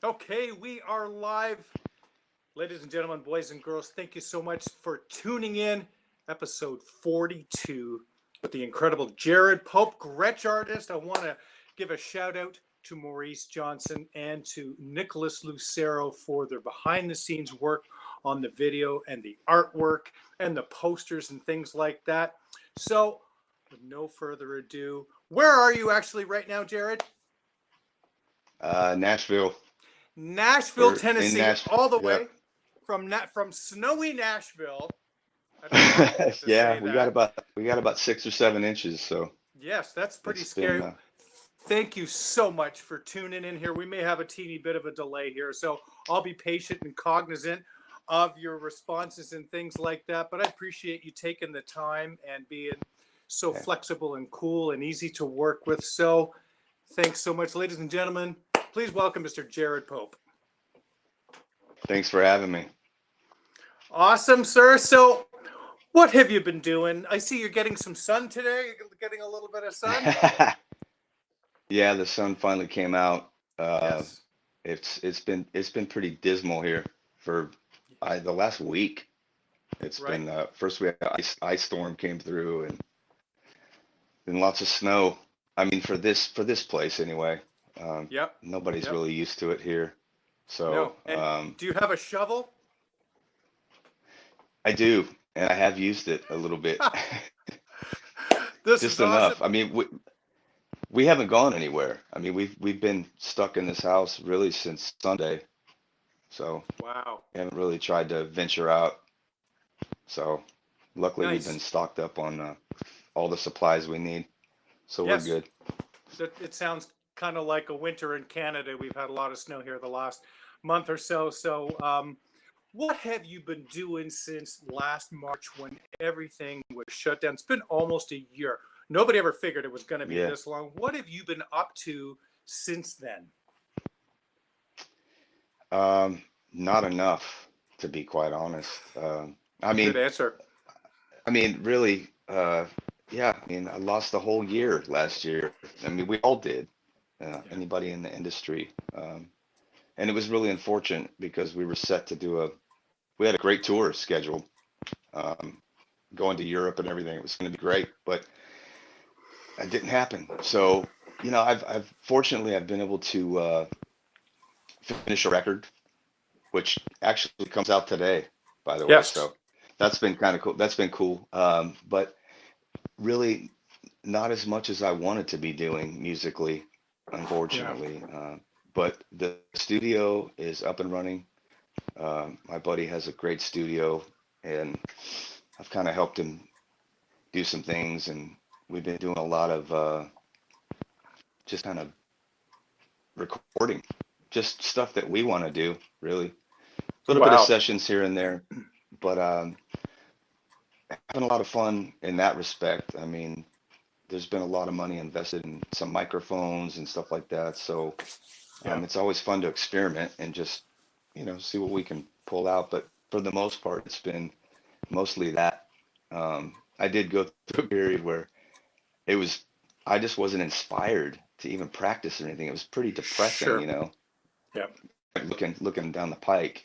Okay, we are live. Ladies and gentlemen, boys and girls, thank you so much for tuning in. Episode 42 with the incredible Jarrod Pope, Gretsch artist. I want to give a shout out to Maurice Johnson and to Nicholas Lucero for their behind the scenes work on the video and the artwork and the posters and things like that. So, with no further ado, where are you actually right now, Jarrod? Nashville. Nashville, We're in Tennessee, Nashville. all the way Yep. from snowy Nashville. I don't know if I get to Yeah, say we got that. about 6 or 7 inches. So Yes, that's pretty it's been scary. Thank you so much for tuning in here. We may have a teeny bit of a delay here, so I'll be patient and cognizant of your responses and things like that. But I appreciate you taking the time and being so yeah. flexible and cool and easy to work with. So thanks so much, ladies and gentlemen. Please welcome Mr. Jarrod Pope. Thanks for having me. Awesome, sir. So what have you been doing? I see you're getting some sun today. You're getting a little bit of sun. Yeah, the sun finally came out. Uh, Yes. it's been pretty dismal here for the last week. It's Right. been first we had ice storm came through and then lots of snow. I mean for this place anyway. Yep. Nobody's Yep. really used to it here. So No. And do you have a shovel? I do, and I have used it a little bit. This is Just awesome. enough. I mean, we haven't gone anywhere. I mean, we've been stuck in this house really since Sunday, so Wow. we haven't really tried to venture out. So luckily we've been Nice. stocked up on all the supplies we need, so we're Yes. good. It sounds kind of like a winter in Canada. We've had a lot of snow here the last month or so. So, what have you been doing since last March when everything was shut down? It's been almost a year. Nobody ever figured it was going to be Yeah. this long. What have you been up to since then? Not enough, to be quite honest. I Good mean, answer. really, yeah. I mean, I lost the whole year last year. I mean, we all did. Yeah. Anybody in the industry. And it was really unfortunate because we were set to we had a great tour scheduled, um, going to Europe and everything. It was going to be great, but it didn't happen. So, fortunately, I've been able to finish a record, which actually comes out today, by the way. Yes. So that's been kind of cool. That's been cool. But really, not as much as I wanted to be doing musically, Yeah. unfortunately. But the studio is up and running. My buddy has a great studio, and I've kind of helped him do some things, and we've been doing a lot of just kind of recording, just stuff that we want to do, really. A little bit of Wow. sessions here and there, but having a lot of fun in that respect. I mean, there's been a lot of money invested in some microphones and stuff like that, so Yeah. it's always fun to experiment and just, see what we can pull out. But for the most part, it's been mostly that. I did go through a period where it was, I just wasn't inspired to even practice or anything. It was pretty depressing, Sure. Yeah. looking down the pike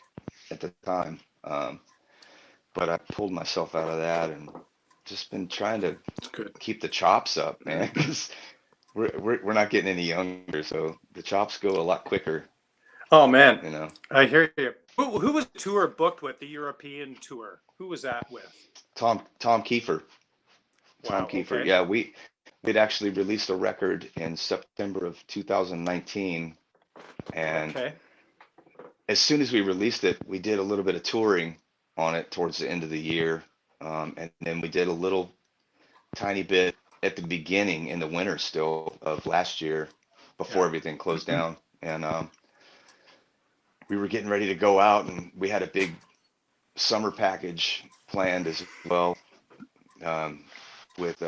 at the time. But I pulled myself out of that and just been trying to It's good. keep the chops up, man, because we're not getting any younger, so the chops go a lot quicker, Oh man, you know. I hear you. Who was the tour booked with? The European tour. Who was that with? Tom Keefer, Tom Wow. Keifer. Okay. Yeah, we'd actually released a record in September of 2019, and Okay. as soon as we released it, we did a little bit of touring on it towards the end of the year, and then we did a little tiny bit at the beginning in the winter still of last year before Yeah. everything closed down, and we were getting ready to go out, and we had a big summer package planned as well, um, with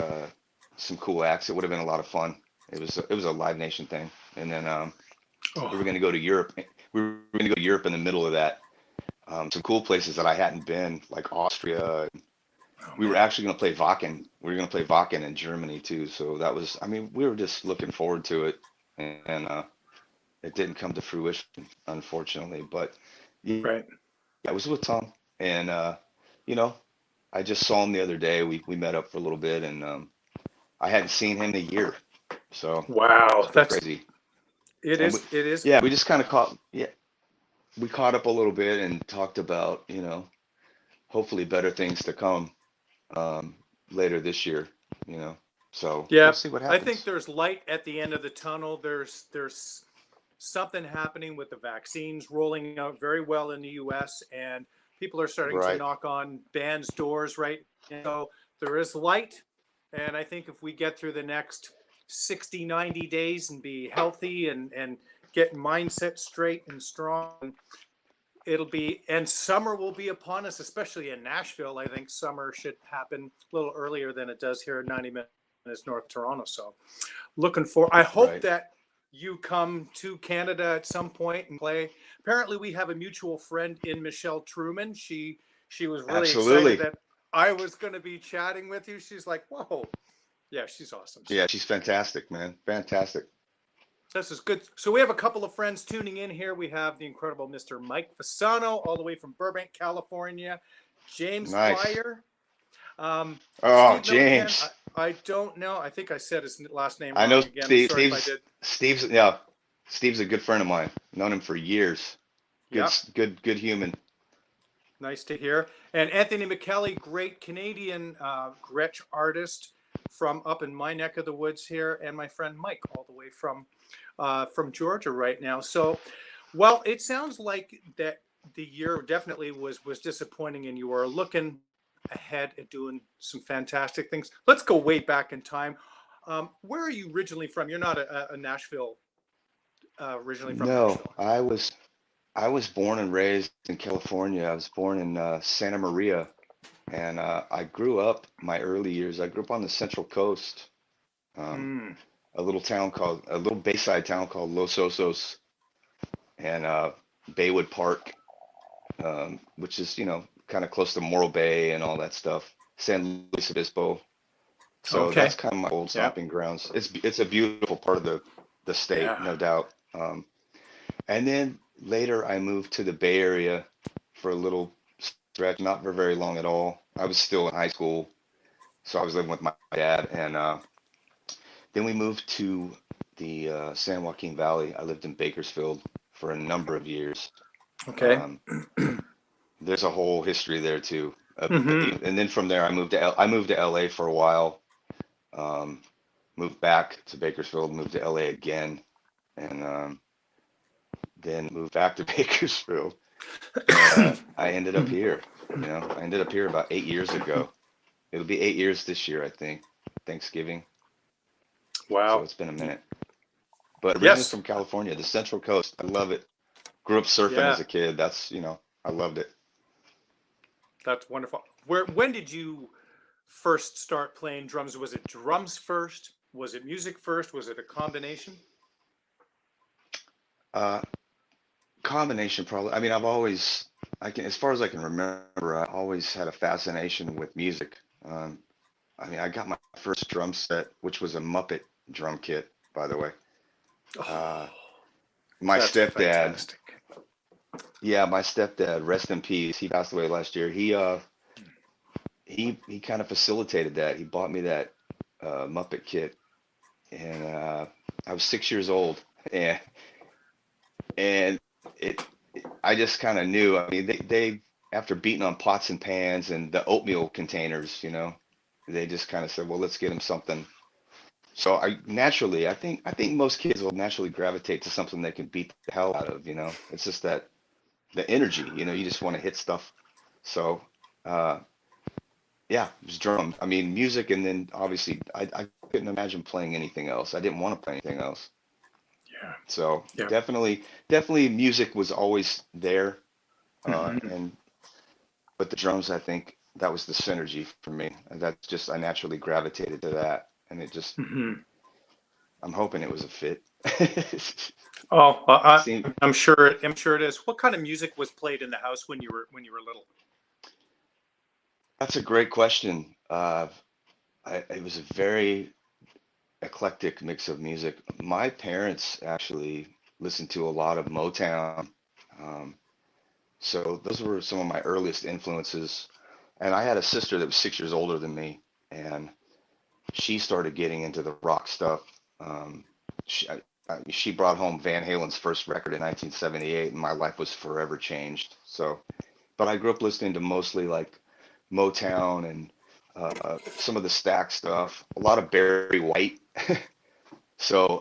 some cool acts. It would have been a lot of fun. It was a Live Nation thing, and then we were Oh. going to go to Europe. We were going to go to Europe in the middle of that. Some cool places that I hadn't been, like Austria. Oh We were man. actually going to play Wacken. We were going to play Wacken in Germany too. So that was, I mean, we were just looking forward to it, and it didn't come to fruition, unfortunately. But yeah, Right. I was with Tom, and you know, I just saw him the other day. We met up for a little bit, and I hadn't seen him in a year, so it's Wow. been That's crazy. it And we, is. It is. yeah, we just kind of we caught up a little bit and talked about, hopefully better things to come um, later this year, you know. So we'll Yeah. see what I think happens. there's light at the end of the tunnel. There's something happening with the vaccines rolling out very well in the US, and people are starting to Right, knock on bands' doors right now. So there is light. And I think if we get through the next 60, 90 days and be healthy and get mindset straight and strong, it'll be, and summer will be upon us, especially in Nashville. I think summer should happen a little earlier than it does here at 90 minutes north of Toronto. So looking for, I hope right. that you come to Canada at some point and play. Apparently we have a mutual friend in Michelle Truman. She was really excited Absolutely. that I was going to be chatting with you. She's like, whoa. Yeah, she's awesome. Yeah, So she's fantastic, man. Fantastic. this is good. So we have a couple of friends tuning in here. We have the incredible Mr. Mike Fasano, all the way from Burbank, California. James Nice. Fire, Oh, Steve Milliken. James. I don't know. I think I said his last name I know wrong again. I'm Steve. sorry if I did. Yeah, Steve's a good friend of mine. Known him for years. Yep. Good human. Nice to hear. And Anthony McKelly, great Canadian Gretsch artist from up in my neck of the woods here, and my friend Mike, all the way from Georgia right now. So, well, it sounds like that the year definitely was disappointing, and you are looking ahead at doing some fantastic things. Let's go way back in time. Where are you originally from? You're not a Nashville originally from No, Nashville. I was born and raised in California. I was born in Santa Maria, and I grew up my early years. I grew up on the Central Coast, um, Mm, a little bayside town called Los Osos, and Baywood Park, which is, kind of close to Morro Bay and all that stuff. San Luis Obispo. So that's okay. kind of my old Yeah. stomping grounds. It's a beautiful part of the state, Yeah. no doubt. And then later I moved to the Bay Area for a little stretch, not for very long at all. I was still in high school, so I was living with my dad, and then we moved to the San Joaquin Valley. I lived in Bakersfield for a number of years. Okay. Um, there's a whole history there too. Hmm. And then from there, I moved to LA for a while. Um, moved back to Bakersfield, moved to LA again, and then moved back to Bakersfield. And I ended up here. I ended up here about 8 years ago. It'll be 8 years this year, I think, Thanksgiving. So Wow. it's been a minute. But originally Yes. from California, the Central Coast. I love it. Grew up surfing Yeah. as a kid. I loved it. That's wonderful. When did you first start playing drums? Was it drums first? Was it music first? Was it a combination? Uh, Combination probably. I mean, as far as I can remember, I always had a fascination with music. Um, I mean, I got my first drum set, which was a Muppet drum kit, by the way. Uh, Oh, my that's stepdad, fantastic. yeah, my stepdad, rest in peace. He passed away last year. He kind of facilitated that. He bought me that Muppet kit, and I was 6 years old, and and it, I just kind of knew. I mean, they after beating on pots and pans and the oatmeal containers, they just kind of said, well, let's get him something. So I think most kids will naturally gravitate to something they can beat the hell out of. It's just that the energy. You just want to hit stuff. So. Uh, Yeah, it was drums. I mean, music, and then obviously I couldn't imagine playing anything else. I didn't want to play anything else. Yeah. So Yeah. definitely music was always there. Hmm. And but the drums, I think that was the synergy for me. And that's just I naturally gravitated to that. And Hmm. I'm hoping it was a fit. Oh, See, I'm sure. I'm sure it is. What kind of music was played in the house when you were little? that's a great question. It was a very eclectic mix of music. My parents actually listened to a lot of Motown. Um, so those were some of my earliest influences. And I had a sister that was 6 years older than me, and she started getting into the rock stuff. Um, she brought home Van Halen's first record in 1978, and my life was forever changed. So, but I grew up listening to mostly like Motown and some of the Stack stuff, a lot of Barry White. So,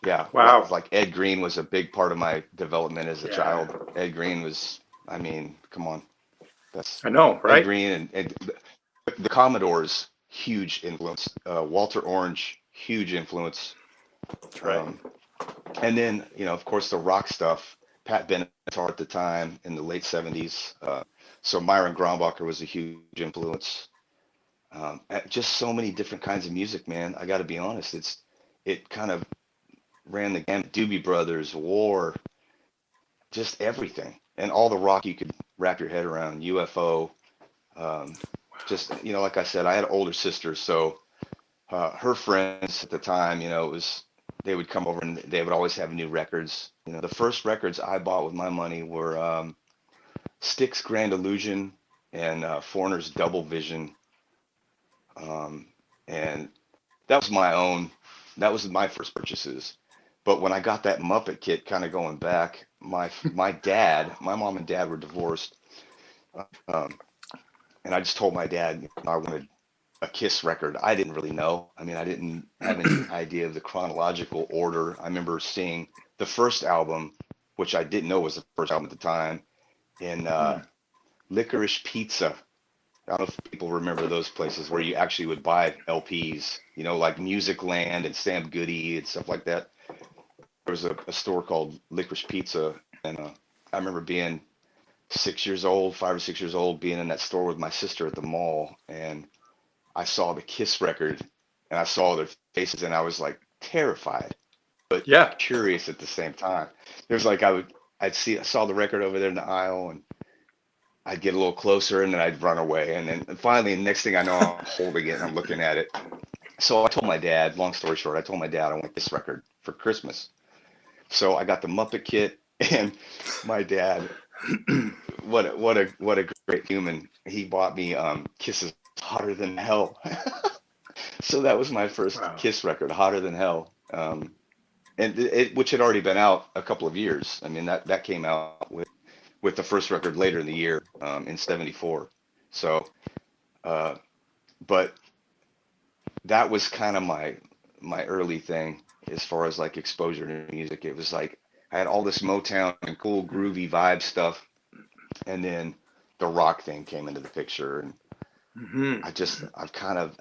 yeah, a lot Wow. of like Ed Green was a big part of my development as a Yeah. child. Ed Green was, I mean, come on, that's I know, Ed right? Green and the Commodores, huge influence. Walter Orange, huge influence. That's right. Um, and then, of course, the rock stuff. Pat Benatar at the time in the late 70s. So Myron Grombacher was a huge influence. Just so many different kinds of music, man. I got to be honest. It kind of ran the gamut. Doobie Brothers, War, just everything, and all the rock you could wrap your head around. UFO. Um, just like I said, I had older sisters, so her friends at the time, it was they would come over and they would always have new records. The first records I bought with my money were Styx Grand Illusion and Foreigner's Double Vision, um, and that was my own. That was my first purchases. But when I got that Muppet kit, kind of going back, my mom and dad were divorced, um, and I just told my dad I wanted a Kiss record. I didn't really know. I mean, I didn't have any idea of the chronological order. I remember seeing the first album, which I didn't know was the first album at the time, in Mm. Licorice Pizza. I don't know if people remember those places where you actually would buy LPs, like Music Land and Sam Goody and stuff like that. There was a store called Licorice Pizza, and I remember being 6 years old, 5 or 6 years old, being in that store with my sister at the mall, and I saw the Kiss record, and I saw their faces, and I was like terrified, but Yeah. curious at the same time. There's like I saw the record over there in the aisle, and I'd get a little closer, and then I'd run away, and then finally, the next thing I know, I'm holding it and I'm looking at it. So I told my dad. Long story short, I told my dad I want this record for Christmas. So I got the Muppet kit, and my dad, what a great human. He bought me Kisses Hotter Than Hell. So that was my first Wow. Kiss record, Hotter Than Hell. And which had already been out a couple of years. I mean, that came out with the first record later in the year, in '74. So, uh, but that was kind of my early thing as far as like exposure to music. It was like I had all this Motown and cool groovy vibe stuff, and then the rock thing came into the picture, and Hmm. I've kind of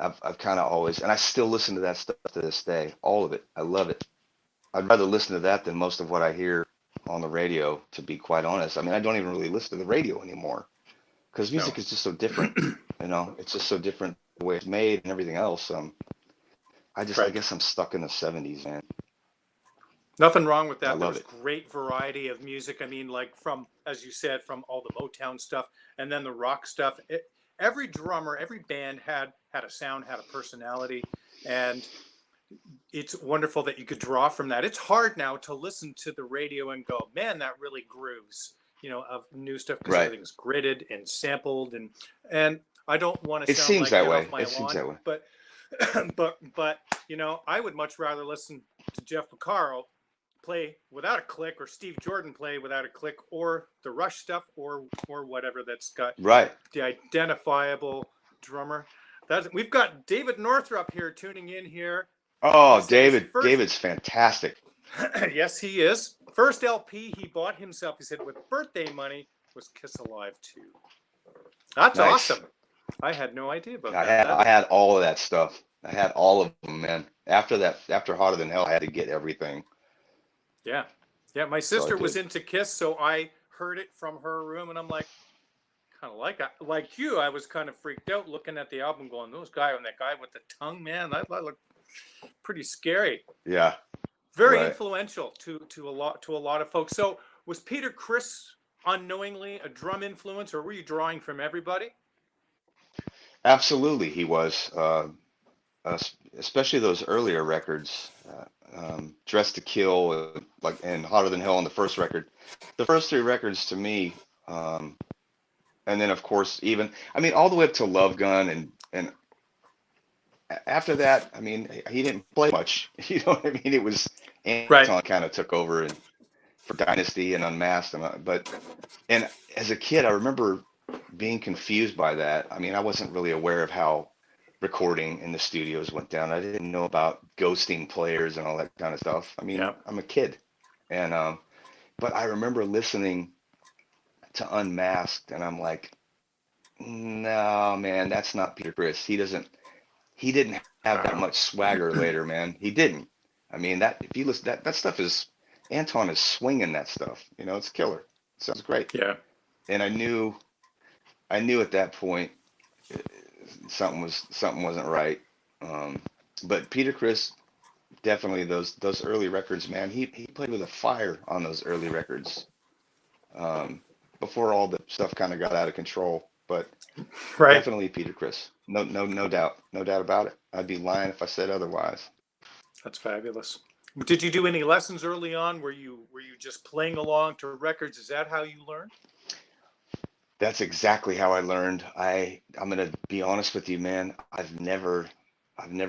always, and I still listen to that stuff to this day, all of it. I love it. I'd rather listen to that than most of what I hear on the radio, to be quite honest. I mean, I don't even really listen to the radio anymore because No. music is just so different. It's just so different the way it's made and everything else. I Right. guess I'm stuck in the '70s, man. Nothing wrong with I that. There love was it. great variety of music. I mean, like from, as you said, from all the Motown stuff and then the rock stuff. Every drummer, every band had a sound, had a personality, and it's wonderful that you could draw from that. It's hard now to listen to the radio and go, man, that really grooves, of new stuff because Right. everything's gridded and sampled and I don't want to It sound seems like that get off way. my It seems lawn, that way. but but I would much rather listen to Jeff Porcaro play without a click or Steve Jordan play without a click or the Rush stuff or whatever that's got Right. the identifiable drummer. We've got David Northrup here tuning in here. He Oh, said his first, David's fantastic. yes, he is. First LP he bought himself, he said, with birthday money was Kiss Alive 2. That's Nice. awesome. I had no idea about I that. had I had all of that stuff. I had all of them, man. After Hotter Than Hell, I had to get everything. Yeah. Yeah, my So I sister was did. into Kiss, so I heard it from her room, and I'm kind of like you. I was kind of freaked out looking at the album, going, "Those guy and that guy with the tongue, man, that looked pretty scary." Yeah. Very Right. influential to a lot of folks. So was Peter Criss unknowingly a drum influence, or were you drawing from everybody? Absolutely, he was. especially those earlier records, Dress to Kill, and Hotter Than Hell on the first record. The first three records to me, and then of course I mean, all the way up to Love Gun, and after that, I mean, he didn't play much. You know what I mean? It was Right. Anton kind of took over and for Dynasty and Unmasked, and as a kid, I remember being confused by that. I mean, I wasn't really aware of how recording in the studios went down. I didn't know about ghosting players and all that kind of stuff. I mean, Yeah. I'm a kid, and but I remember listening to Unmasked, and I'm like, no, man, that's not Peter Criss. He didn't have that Wow. much swagger later, man. He didn't. I mean, that if you listen, that stuff is Anton is swinging that stuff. You know, it's killer. It sounds great. Yeah. And I knew at that point uh, something wasn't right. Um, but Peter Criss, definitely those early records, man. He played with a fire on those early records. Um, Before all the stuff kind of got out of control. But Right. definitely Peter Criss. No doubt, no doubt about it. I'd be lying if I said otherwise. That's fabulous. Did you do any lessons early on? Were you just playing along to records? Is that how you learned? That's exactly how I learned. I'm gonna be honest with you, man. I've never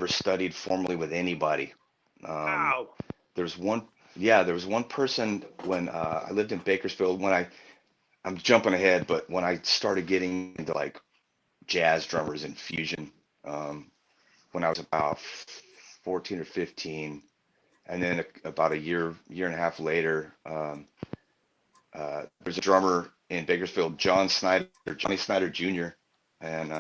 studied formally with anybody. Um, Wow. there's one, yeah, there was one person when I lived in Bakersfield. I'm jumping ahead, but when I started getting into like jazz drummers and fusion, um, when I was about 14 or 15, and then about a year and a half later, there's a drummer in Bakersfield, Johnny Snyder Jr., and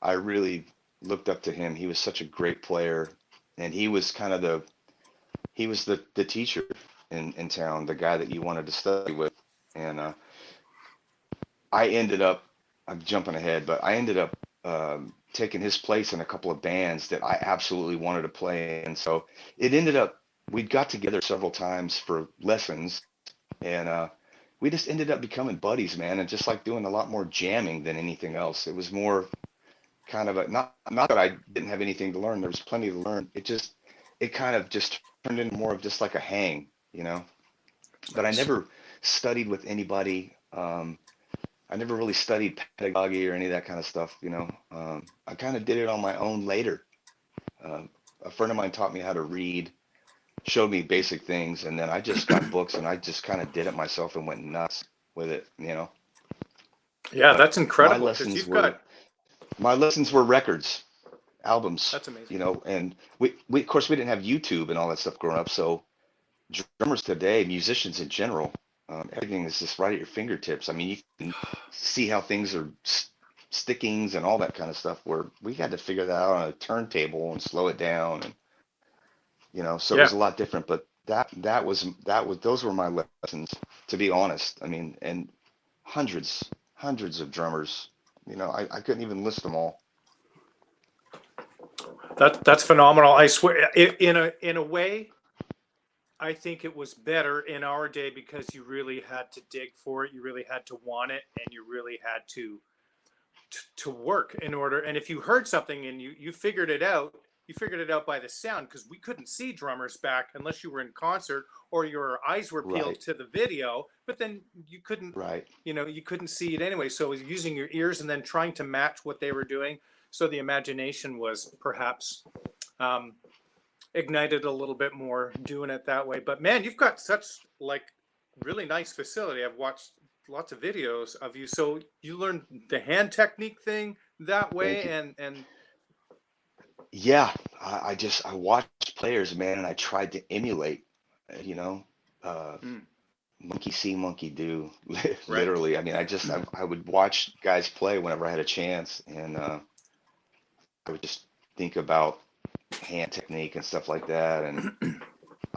I really looked up to him. He was such a great player, and he was kind of the teacher in town, the guy that you wanted to study with. And I ended up, I'm jumping ahead, but I ended up taking his place in a couple of bands that I absolutely wanted to play in. So it ended up, we got together several times for lessons, and we just ended up becoming buddies, man, and just like doing a lot more jamming than anything else. It was more kind of a, not that I didn't have anything to learn. There was plenty to learn. It kind of just turned into more of just like a hang, you know. But I Nice. never studied with anybody. I never really studied pedagogy or any of that kind of stuff, you know. I kind of did it on my own later. Um, a friend of mine taught me how to read, showed me basic things, and then I just got books and I just kind of did it myself and went nuts with it, you know. Yeah, But that's incredible because my lessons were records, albums, that's amazing. you know, and we of course we didn't have YouTube and all that stuff growing up, so drummers today, musicians in general, everything is just right at your fingertips. I mean, you can see how things are stickings and all that kind of stuff. Where we had to figure that out on a turntable and slow it down, and you know, so it Yeah. was a lot different. But that was those were my lessons, to be honest. I mean, and hundreds of drummers. You know, I couldn't even list them all. That's phenomenal. I swear in a way, I think it was better in our day because you really had to dig for it, you really had to want it, and you really had to work in order. And if you heard something and you figured it out, you figured it out by the sound because we couldn't see drummers back unless you were in concert or your eyes were peeled Right, to the video. But then you couldn't, right. you couldn't see it anyway. So it was using your ears and then trying to match what they were doing. So the imagination was perhaps um, ignited a little bit more doing it that way. But man, you've got such like really nice facility. I've watched lots of videos of you. So you learned the hand technique thing that Thank way, you. and Yeah, I watched players, man, and I tried to emulate, you know, uh, mm, monkey see, monkey do, right. literally. I mean, I would watch guys play whenever I had a chance, and I would just think about hand technique and stuff like that. And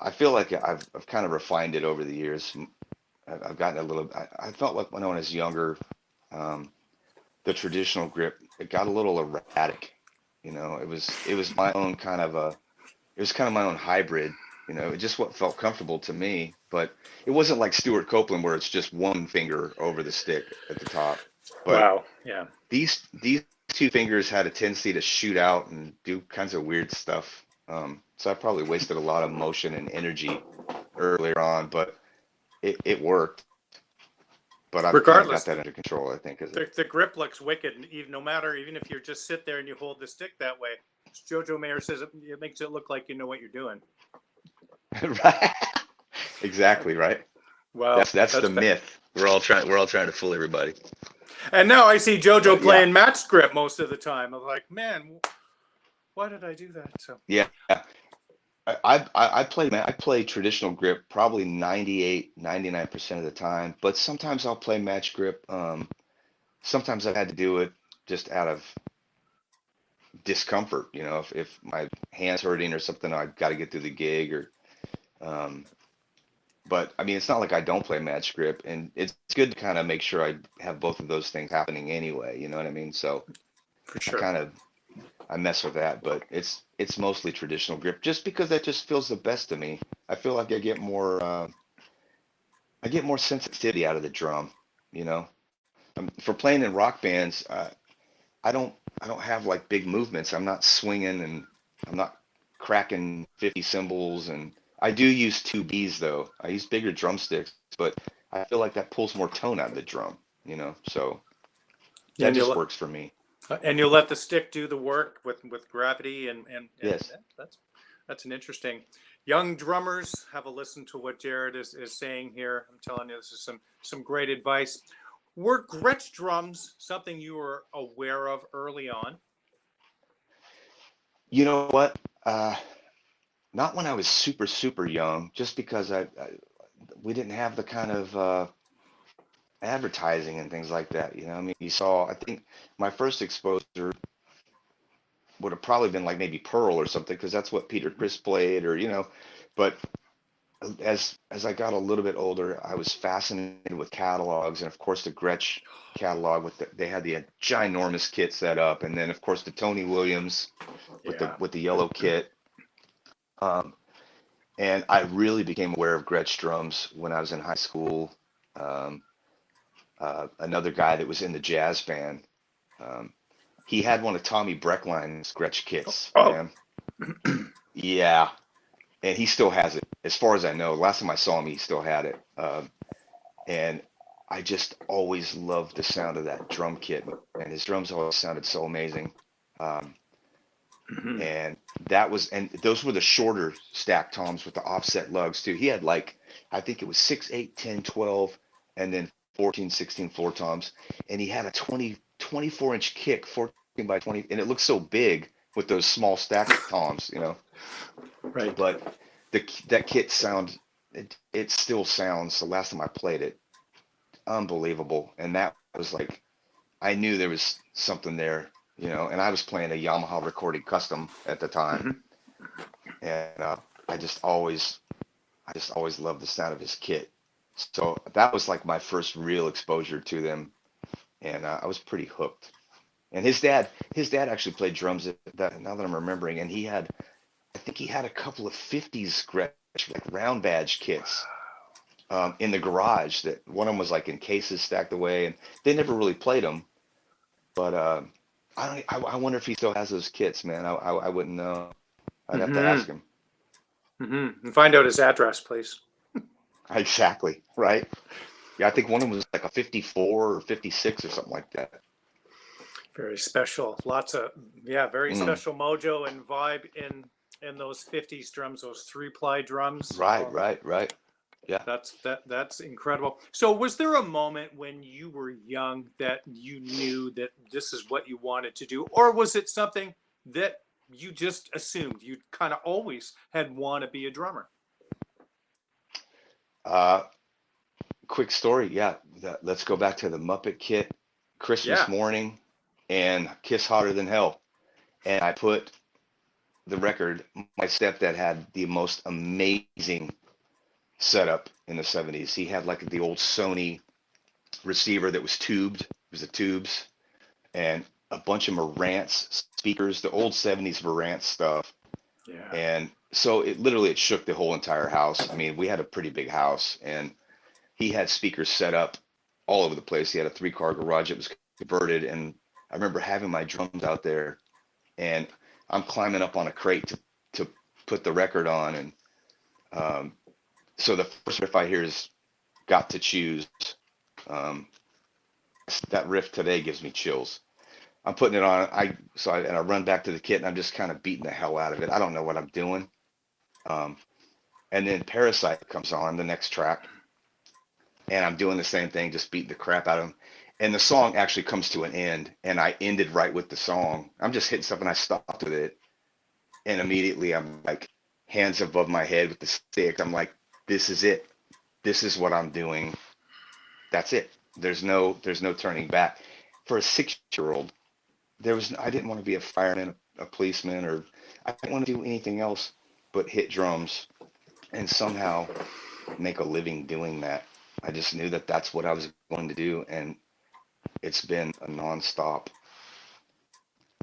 I feel like I've kind of refined it over the years. I've gotten a little. I felt like when I was younger, um, the traditional grip, it got a little erratic. You know, it was my own kind of a it was kind of my own hybrid. You know, it just what felt comfortable to me, but it wasn't like Stuart Copeland where it's just one finger over the stick at the top. But Wow. Yeah. these two fingers had a tendency to shoot out and do kinds of weird stuff. So I probably wasted a lot of motion and energy earlier on, but it worked. But I've kind of got Regardless, that under control, I think. the grip looks wicked. And even no matter, even if you just sit there and you hold the stick that way, Jojo Mayer says it makes it look like you know what you're doing. Right. Exactly, right. Wow, That's the myth. We're all trying to fool everybody. And now I see Jojo But, playing match grip most of the time. I'm like, man, why did I do that? So yeah. I play traditional grip probably 99% of the time, but sometimes I'll play match grip. Sometimes I've had to do it just out of discomfort, if my hand's hurting or something, I've got to get through the gig um, but I mean, it's not like I don't play match grip, and it's good to kind of make sure I have both of those things happening anyway, you know what I mean? So for sure. I mess with that, but it's mostly traditional grip just because that just feels the best to me. I feel like I get more sensitivity out of the drum, you know. For playing in rock bands, I don't I don't have like big movements. I'm not swinging and I'm not cracking 50 cymbals, and I do use 2Bs though. I use bigger drumsticks, but I feel like that pulls more tone out of the drum, So that And just you'll works for me. let the stick do the work with gravity and Yes. that's an interesting. Young drummers, have a listen to what Jarred is saying here. I'm telling you, this is some great advice. Were Gretsch drums something you were aware of early on? You know what? Not when I was super, super young, just because we didn't have the kind of advertising and things like that. I mean, I think my first exposure would have probably been like maybe Pearl or something, because that's what Peter Criss played, but as I got a little bit older, I was fascinated with catalogs, and of course the Gretsch catalog they had the ginormous kit set up, and then of course the Tony Williams with Yeah. the yellow kit. Um, and I really became aware of Gretsch drums when I was in high school. Um, Another guy that was in the jazz band, um, he had one of Tommy Breckline's Gretsch kits, Oh, man. Yeah, and he still has it, as far as I know. Last time I saw him, he still had it. And I just always loved the sound of that drum kit, and his drums always sounded so amazing. Um, and and those were the shorter stack toms with the offset lugs too. He had like, I think it was 6, 8, 10, 12, and then 14, 16 floor toms. And he had a 24-inch kick, 14 by 20, and it looked so big with those small stack toms. right. But that kit it still sounds, the last time I played it, unbelievable. And that was like, I knew there was something there, and I was playing a Yamaha recording custom at the time. And I just always loved the sound of his kit. So that was like my first real exposure to them. And I was pretty hooked. And his dad actually played drums now that I'm remembering. And I think he had a couple of 50s Gretsch, like round badge kits in the garage, that one of them was like in cases stacked away, and they never really played them. But I wonder if he still has those kits, man. I wouldn't know. I'd have to ask him. And find out his address, please. Exactly, right? Yeah, I think one of them was like a 54 or 56 or something like that. Very special. Lots of very special mojo and vibe in those 50s drums, those 3-ply drums. Right. Yeah. That's incredible. So was there a moment when you were young that you knew that this is what you wanted to do, or was it something that you just assumed you kind of always had want to be a drummer? Quick story. Yeah. Let's go back to the Muppet kit, Christmas morning, and Kiss Hotter Than Hell. And I put the record, my stepdad had the most amazing setup in the 70s. He had like the old Sony receiver that was tubed. It was the tubes, and a bunch of Marantz speakers, the old 70s Marantz stuff. Yeah. And so it shook the whole entire house. I mean, we had a pretty big house, and he had speakers set up all over the place. He had a 3-car garage that was converted, and I remember having my drums out there, and I'm climbing up on a crate to put the record on. And um, so the first riff I hear is Got to Choose. Um, that riff today gives me chills. I'm putting it on. And I run back to the kit, and I'm just kind of beating the hell out of it. I don't know what I'm doing. Um, and then Parasite comes on the next track, and I'm doing the same thing, just beating the crap out of him. And the song actually comes to an end, and I ended right with the song. I'm just hitting stuff, and I stopped with it, and immediately I'm like, hands above my head with the stick. I'm like, this is it. This is what I'm doing. That's it. There's no turning back. For a 6-year-old, I didn't want to be a fireman, a policeman, or I didn't want to do anything else but hit drums and somehow make a living doing that. I just knew that that's what I was going to do, and it's been a nonstop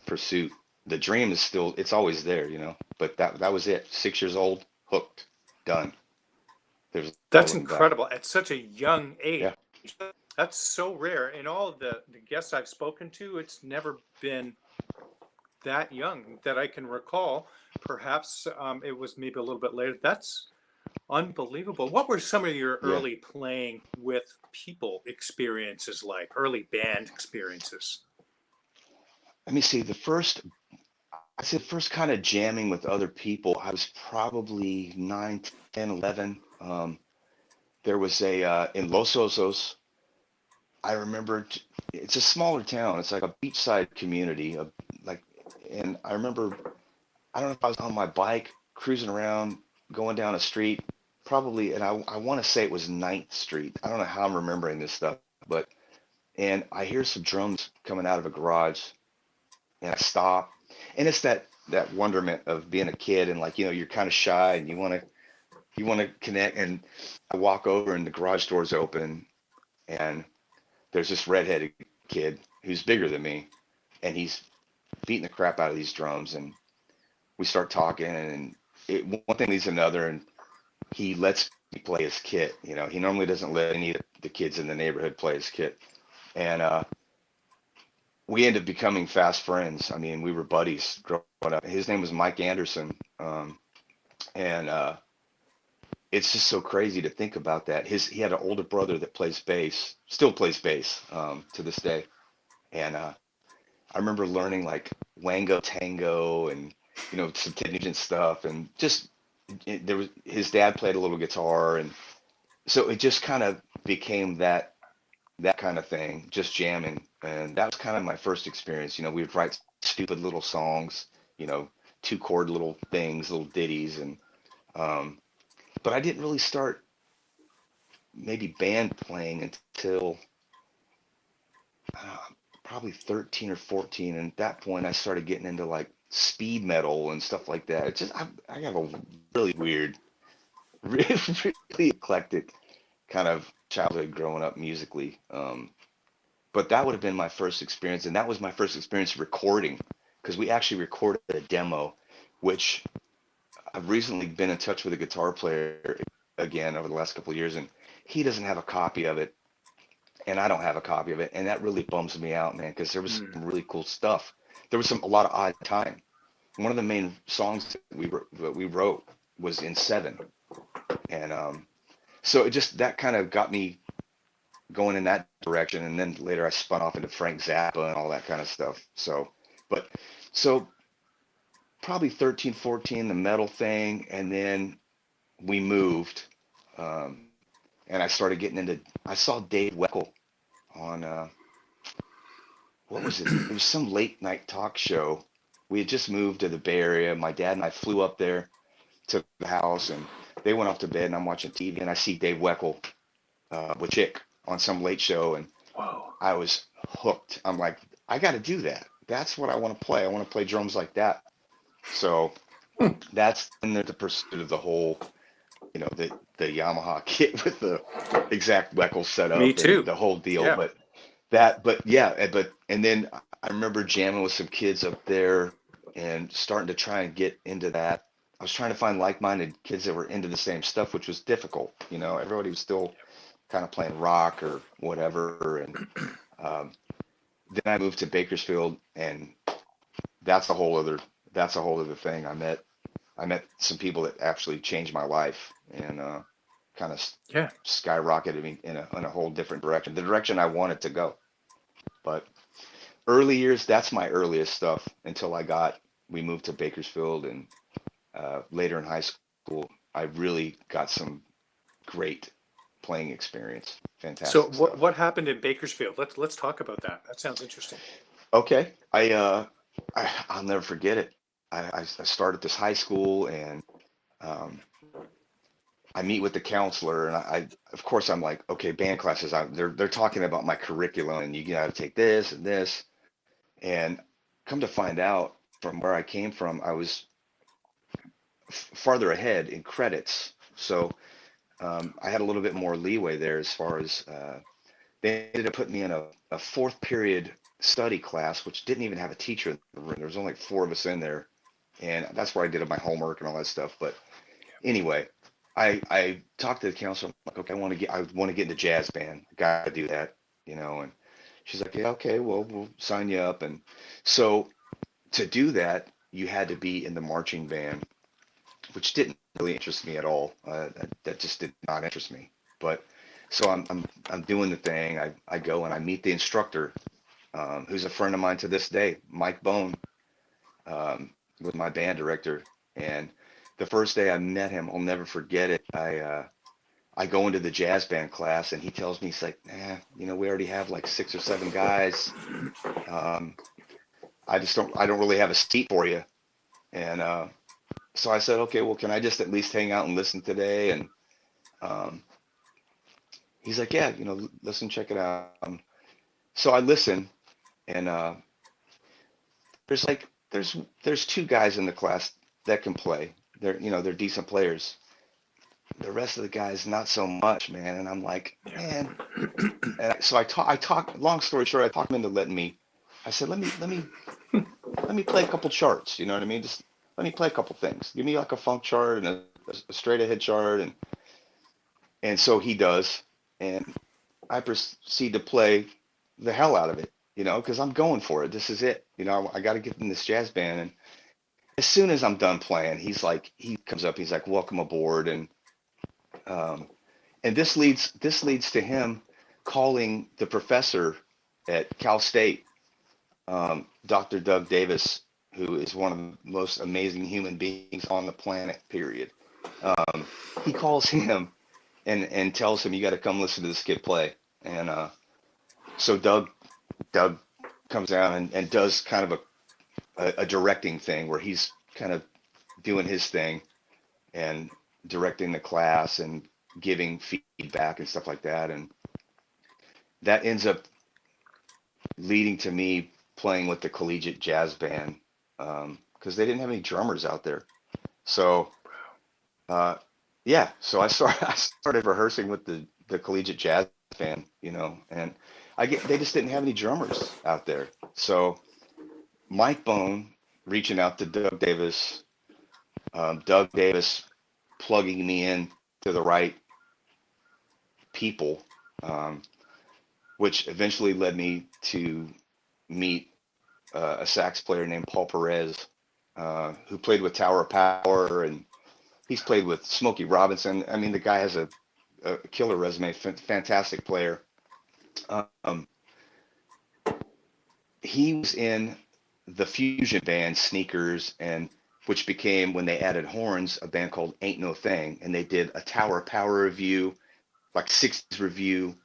pursuit. The dream is still, it's always there, but that was it. 6 years old, hooked, done. There's no That's looking back. incredible at such a young age. Yeah. That's so rare. In all of the guests I've spoken to, it's never been that young that I can recall. Perhaps it was maybe a little bit later. That's unbelievable. What were some of your Yeah. early playing with people experiences like, early band experiences? Let me see. I'd say the first kind of jamming with other people, I was probably 9, 10, 11. There was in Los Osos, I remember it's a smaller town. It's like a beachside community of like, and I remember, I don't know if I was on my bike cruising around, going down a street, probably, and I want to say it was Ninth Street. I don't know how I'm remembering this stuff, but, and I hear some drums coming out of a garage, and I stop, and it's that wonderment of being a kid, and like, you're kind of shy, and you want to connect, and I walk over, and the garage door's open, and there's this redheaded kid who's bigger than me, and he's beating the crap out of these drums, and we start talking, and one thing leads to another, and he lets me play his kit. He normally doesn't let any of the kids in the neighborhood play his kit, and we ended up becoming fast friends. I mean, we were buddies growing up. His name was Mike Anderson, and it's just so crazy to think about that. He had an older brother that plays bass, still plays bass to this day, and I remember learning like Wango Tango and some Ted Nugent stuff, and just there was his dad played a little guitar, and so it just kind of became that kind of thing, just jamming, and that was kind of my first experience. We would write stupid little songs, 2-chord little things, little ditties, and but I didn't really start maybe band playing until uh, probably 13 or 14. And at that point, I started getting into like speed metal and stuff like that. It's just, I have a really weird, really, really eclectic kind of childhood growing up musically. But that would have been my first experience. And that was my first experience recording, because we actually recorded a demo, which I've recently been in touch with a guitar player again over the last couple of years, and he doesn't have a copy of it, and I don't have a copy of it, and that really bums me out, man, because there was some really cool stuff. There was a lot of odd time. One of the main songs that we wrote was in Seven, and so it just that kind of got me going in that direction, and then later I spun off into Frank Zappa and all that kind of stuff. But so probably 13, 14, the metal thing, and then we moved, um, and I started getting into. I saw Dave Weckl on what was it? It was some late night talk show. We had just moved to the Bay Area. My dad and I flew up there to the house, and they went off to bed, and I'm watching TV, and I see Dave Weckl with Chick on some late show, and Whoa. I was hooked. I'm like, I got to do that. That's what I want to play. I want to play drums like that. So that's in the pursuit of the whole, the Yamaha kit with the exact Weckl Me setup and too. the whole deal. Yeah. And then I remember jamming with some kids up there and starting to try and get into that. I was trying to find like-minded kids that were into the same stuff, which was difficult. Everybody was still kind of playing rock or whatever. And um, then I moved to Bakersfield, and that's a whole other thing. I met some people that actually changed my life, and kind of Yeah. skyrocketed me in a whole different direction, the direction I wanted to go. But early years, that's my earliest stuff until we moved to Bakersfield, and later in high school, I really got some great playing experience. So Fantastic stuff. what happened in Bakersfield? Let's talk about that. That sounds interesting. Okay, I'll never forget it. I started this high school, and um, I meet with the counselor, and of course I'm like, okay, band classes. They're talking about my curriculum, and you got to take this and this, and come to find out, from where I came from, I was farther ahead in credits, so I had a little bit more leeway there as far as they ended up putting me in a fourth period study class, which didn't even have a teacher in the room. There was only like four of us in there, and that's where I did my homework and all that stuff. But anyway, I talked to the counselor. I'm like, okay, I want to get into jazz band. I got to do that, And she's like, yeah, okay, well, we'll sign you up. And so to do that, you had to be in the marching band, which didn't really interest me at all. That just did not interest me. But so I'm doing the thing. I go and I meet the instructor, who's a friend of mine to this day, Mike Bone, was my band director. And the first day I met him, I'll never forget it. I go into the jazz band class, and he tells me, he's like, we already have like 6 or 7 guys. I don't really have a seat for you. And so I said, okay, well, can I just at least hang out and listen today? And um, he's like, yeah, listen, check it out. So I listen, and there's 2 guys in the class that can play. They're decent players. The rest of the guys, not so much, man. And I'm like, man. And so I talk. Long story short, I talked him into letting me. I said, let me play a couple charts. You know what I mean? Just let me play a couple things. Give me like a funk chart and a straight ahead chart, and so he does, and I proceed to play the hell out of it, because I'm going for it. This is it. I got to get in this jazz band. And as soon as I'm done playing, he comes up, he's like, welcome aboard. Um, and this leads to him calling the professor at Cal State, Dr. Doug Davis, who is one of the most amazing human beings on the planet, period. He calls him and tells him, you got to come listen to this kid play. And so Doug comes down and does kind of a directing thing, where he's kind of doing his thing and directing the class and giving feedback and stuff like that. And that ends up leading to me playing with the collegiate jazz band, because they didn't have any drummers out there. So yeah, so I started rehearsing with the collegiate jazz band, and they just didn't have any drummers out there. So Mike Bone reaching out to Doug Davis, Doug Davis plugging me in to the right people, which eventually led me to meet a sax player named Paul Perez, who played with Tower of Power, and he's played with Smokey Robinson. I mean, the guy has a killer resume, fantastic player. He was in the fusion band Sneakers, and which became, when they added horns, a band called Ain't No Thing, and they did a Tower of Power review, like 60s review,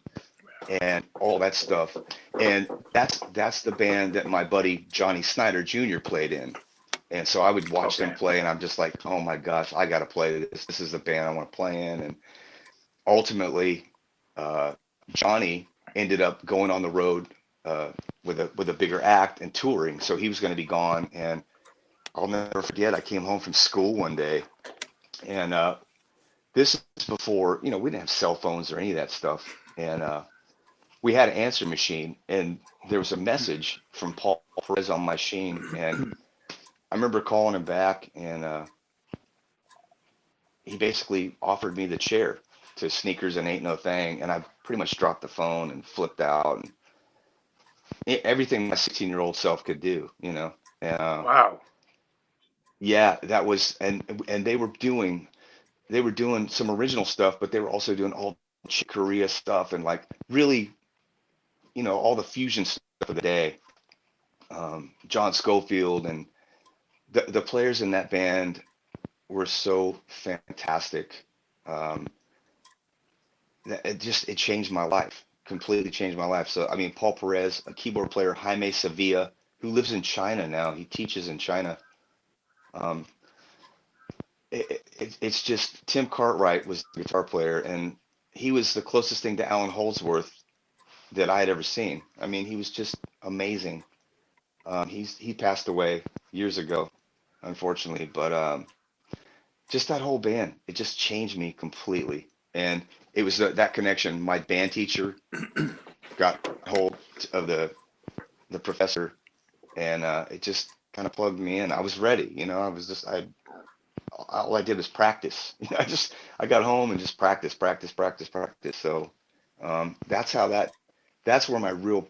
and all that stuff. And that's the band that my buddy Johnny Snyder Jr. played in. And so I would watch them play, and I'm just like, oh my gosh, I got to play this. This is the band I want to play in. And ultimately, Johnny ended up going on the road with a bigger act and touring. So he was going to be gone. And I'll never forget, I came home from school one day, and this is before, we didn't have cell phones or any of that stuff. And we had an answer machine, and there was a message from Paul Perez on my machine. And I remember calling him back, and he basically offered me the chair to Sneakers and Ain't No Thing. And I pretty much dropped the phone and flipped out. And everything my 16-year-old self could do, you know. Wow. Yeah, that was, and they were doing some original stuff, but they were also doing all Chick Corea stuff and like really, you know, all the fusion stuff of the day. John Schofield and the players in that band were so fantastic. Um, that it changed my life, completely changed my life. So I mean, Paul Perez, a keyboard player, Jaime Sevilla, who lives in China now. He teaches in China. Um, it's just Tim Cartwright was the guitar player, and he was the closest thing to Alan Holdsworth that I had ever seen. I mean, he was just amazing. He passed away years ago, unfortunately, but just that whole band, it just changed me completely. And it was that connection. My band teacher got hold of the professor, and it just kind of plugged me in. I was ready, you know. I was just I all I did was practice. I got home and just practice, practice, practice, practice. So that's how that's where my real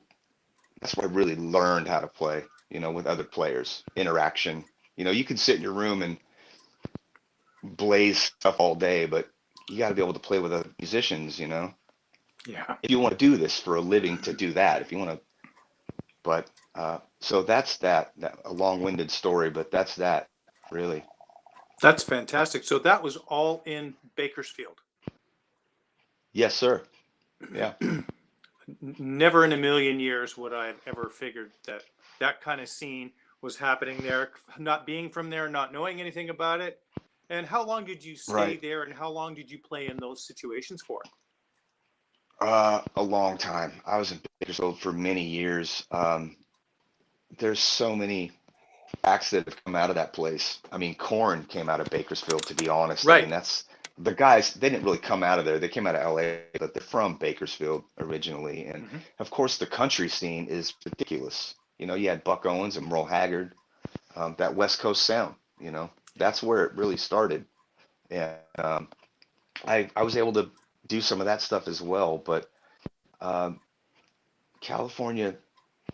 that's where I really learned how to play, you know, with other players, interaction. You know, you can sit in your room and blaze stuff all day, but you got to be able to play with other musicians, you know. Yeah. If you want to do this for a living, to do that, if you want to, but so that's that a long-winded story, but that's that really. That's fantastic. So that was all in Bakersfield. Yes, sir. Yeah. Never in a million years would I have ever figured that that kind of scene was happening there, not being from there, not knowing anything about it. And how long did you stay Right. there and how long did you play in those situations for? A long time. I was in Bakersfield for many years. There's so many acts that have come out of that place. I mean, Korn came out of Bakersfield, to be honest. I mean, Right. that's the guys, they didn't really come out of there. They came out of LA, but they're from Bakersfield originally. And Hmm. of course, the country scene is ridiculous. You know, you had Buck Owens and Merle Haggard, that West Coast sound, you know, Yeah. that's where it really started. And I was able to do some of that stuff as well. But um, California,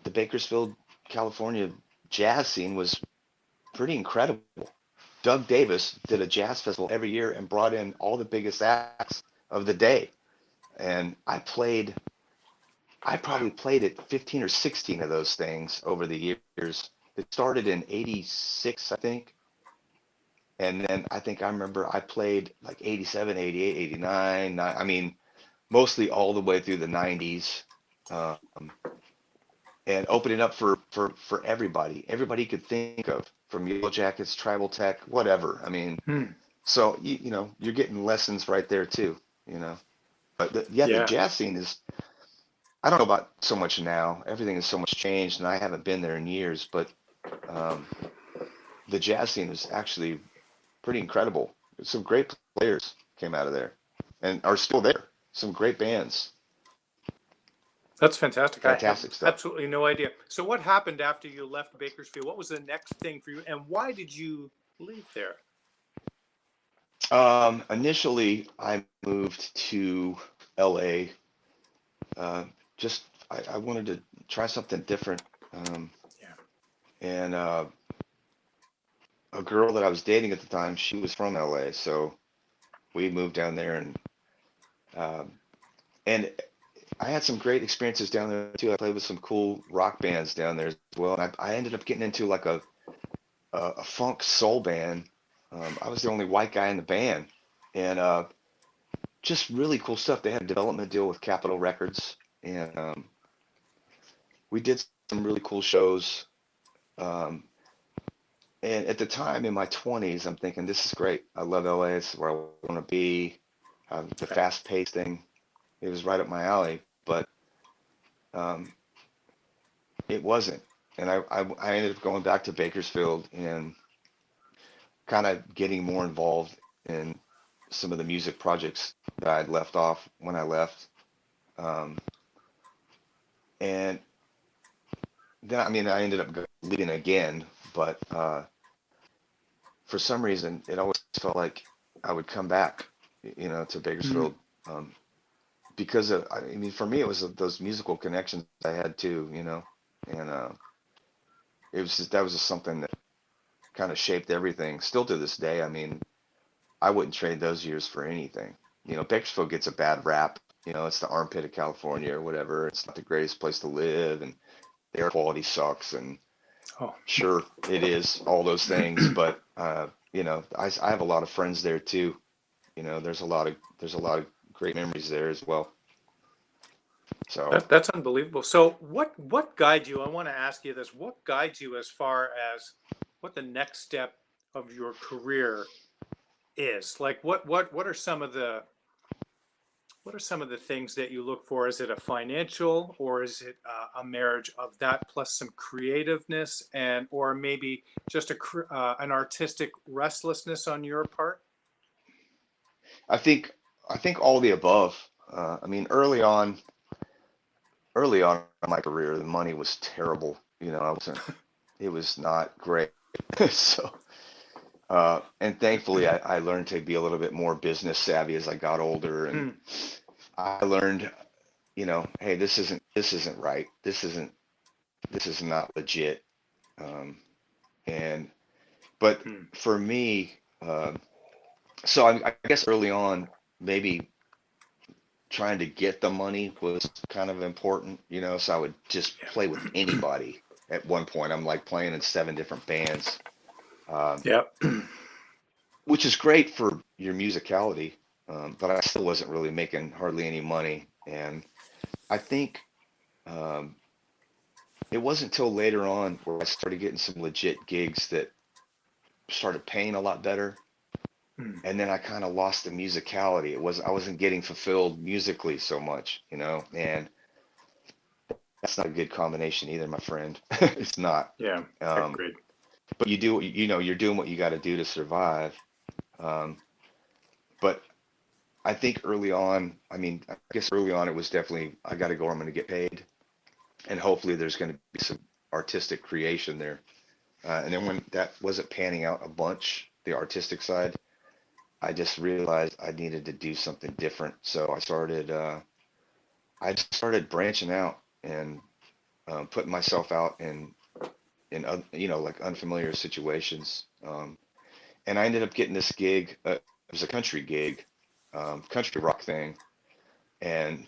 the Bakersfield, California jazz scene was pretty incredible. Doug Davis did a jazz festival every year and brought in all the biggest acts of the day. And I probably played at 15 or 16 of those things over the years. It started in 86, I think. And then I think I remember I played like 87, 88, 89. I mean, mostly all the way through the 90s. Um, and opening up for everybody you could think of, from Yellow Jackets, Tribal Tech, whatever. I mean, Hmm. so you know, you're getting lessons right there too, you know. But yeah, the Yeah. jazz scene is, I don't know about so much now. Everything has so much changed, and I haven't been there in years. But um, the jazz scene is actually pretty incredible. Some great players came out of there, and are still there. Some great bands, That's fantastic. I have fantastic stuff. absolutely no idea. So what happened after you left Bakersfield? What was the next thing for you and why did you leave there? Initially, I moved to LA. Uh, just I wanted to try something different. Um, Yeah. and a girl that I was dating at the time, she was from LA, so we moved down there, um, and I had some great experiences down there too. I played with some cool rock bands down there as well, and I ended up getting into like a funk soul band. I was the only white guy in the band, and just really cool stuff. They had a development deal with Capitol Records, and we did some really cool shows. Um, and at the time in my 20s, I'm thinking, this is great. I love LA. It's where I want to be. The Okay. fast paced thing, it was right up my alley, but um, it wasn't. And I ended up going back to Bakersfield and kind of getting more involved in some of the music projects that I'd left off when I left. Um, and then, I mean, I ended up leaving again, but for some reason, it always felt like I would come back, you know, to Hmm. Bakersfield, because of, I mean, for me, it was those musical connections I had too, you know. And that was just something that kind of shaped everything. Still to this day, I mean, I wouldn't trade those years for anything. You know, Bakersfield gets a bad rap. You know, it's the armpit of California or whatever. It's not the greatest place to live, and the air quality sucks. And Oh, sure, it is all those things. But you know, I have a lot of friends there too. You know, there's a lot of great memories there as well. So that's unbelievable. So what guides you? I want to ask you this. What guides you as far as what the next step of your career is? Like what are some of the things that you look for? Is it a financial, or is it a marriage of that plus some creativeness, and or maybe just an artistic restlessness on your part? I think I think all the above. I mean, early on in my career, the money was terrible. You know, I wasn't. It was not great. So, and thankfully, I learned to be a little bit more business savvy as I got older, and Hmm. I learned, you know, hey, this isn't right. This is not legit. Um, and but Hmm. for me, so I guess early on, maybe trying to get the money was kind of important, you know. So I would just play with Yeah. anybody. At one point, I'm like playing in 7 different bands, um, Yeah. which is great for your musicality, but I still wasn't really making hardly any money. And I think um, it wasn't until later on where I started getting some legit gigs that started paying a lot better. Hmm. And then I kind of lost the musicality. I wasn't getting fulfilled musically so much, you know, and that's not a good combination either, my friend. It's not. Yeah. Um, Agreed. but you know, you're doing what you got to do to survive. Um, but I think early on, I mean, I guess early on it was definitely, I got to go, I'm going to get paid. And hopefully there's going to be some artistic creation there. And then when that wasn't panning out a bunch, the artistic side, I just realized I needed to do something different. So I just started branching out and putting myself out in you know, like unfamiliar situations. And I ended up getting this gig. It was a country gig, country rock thing, and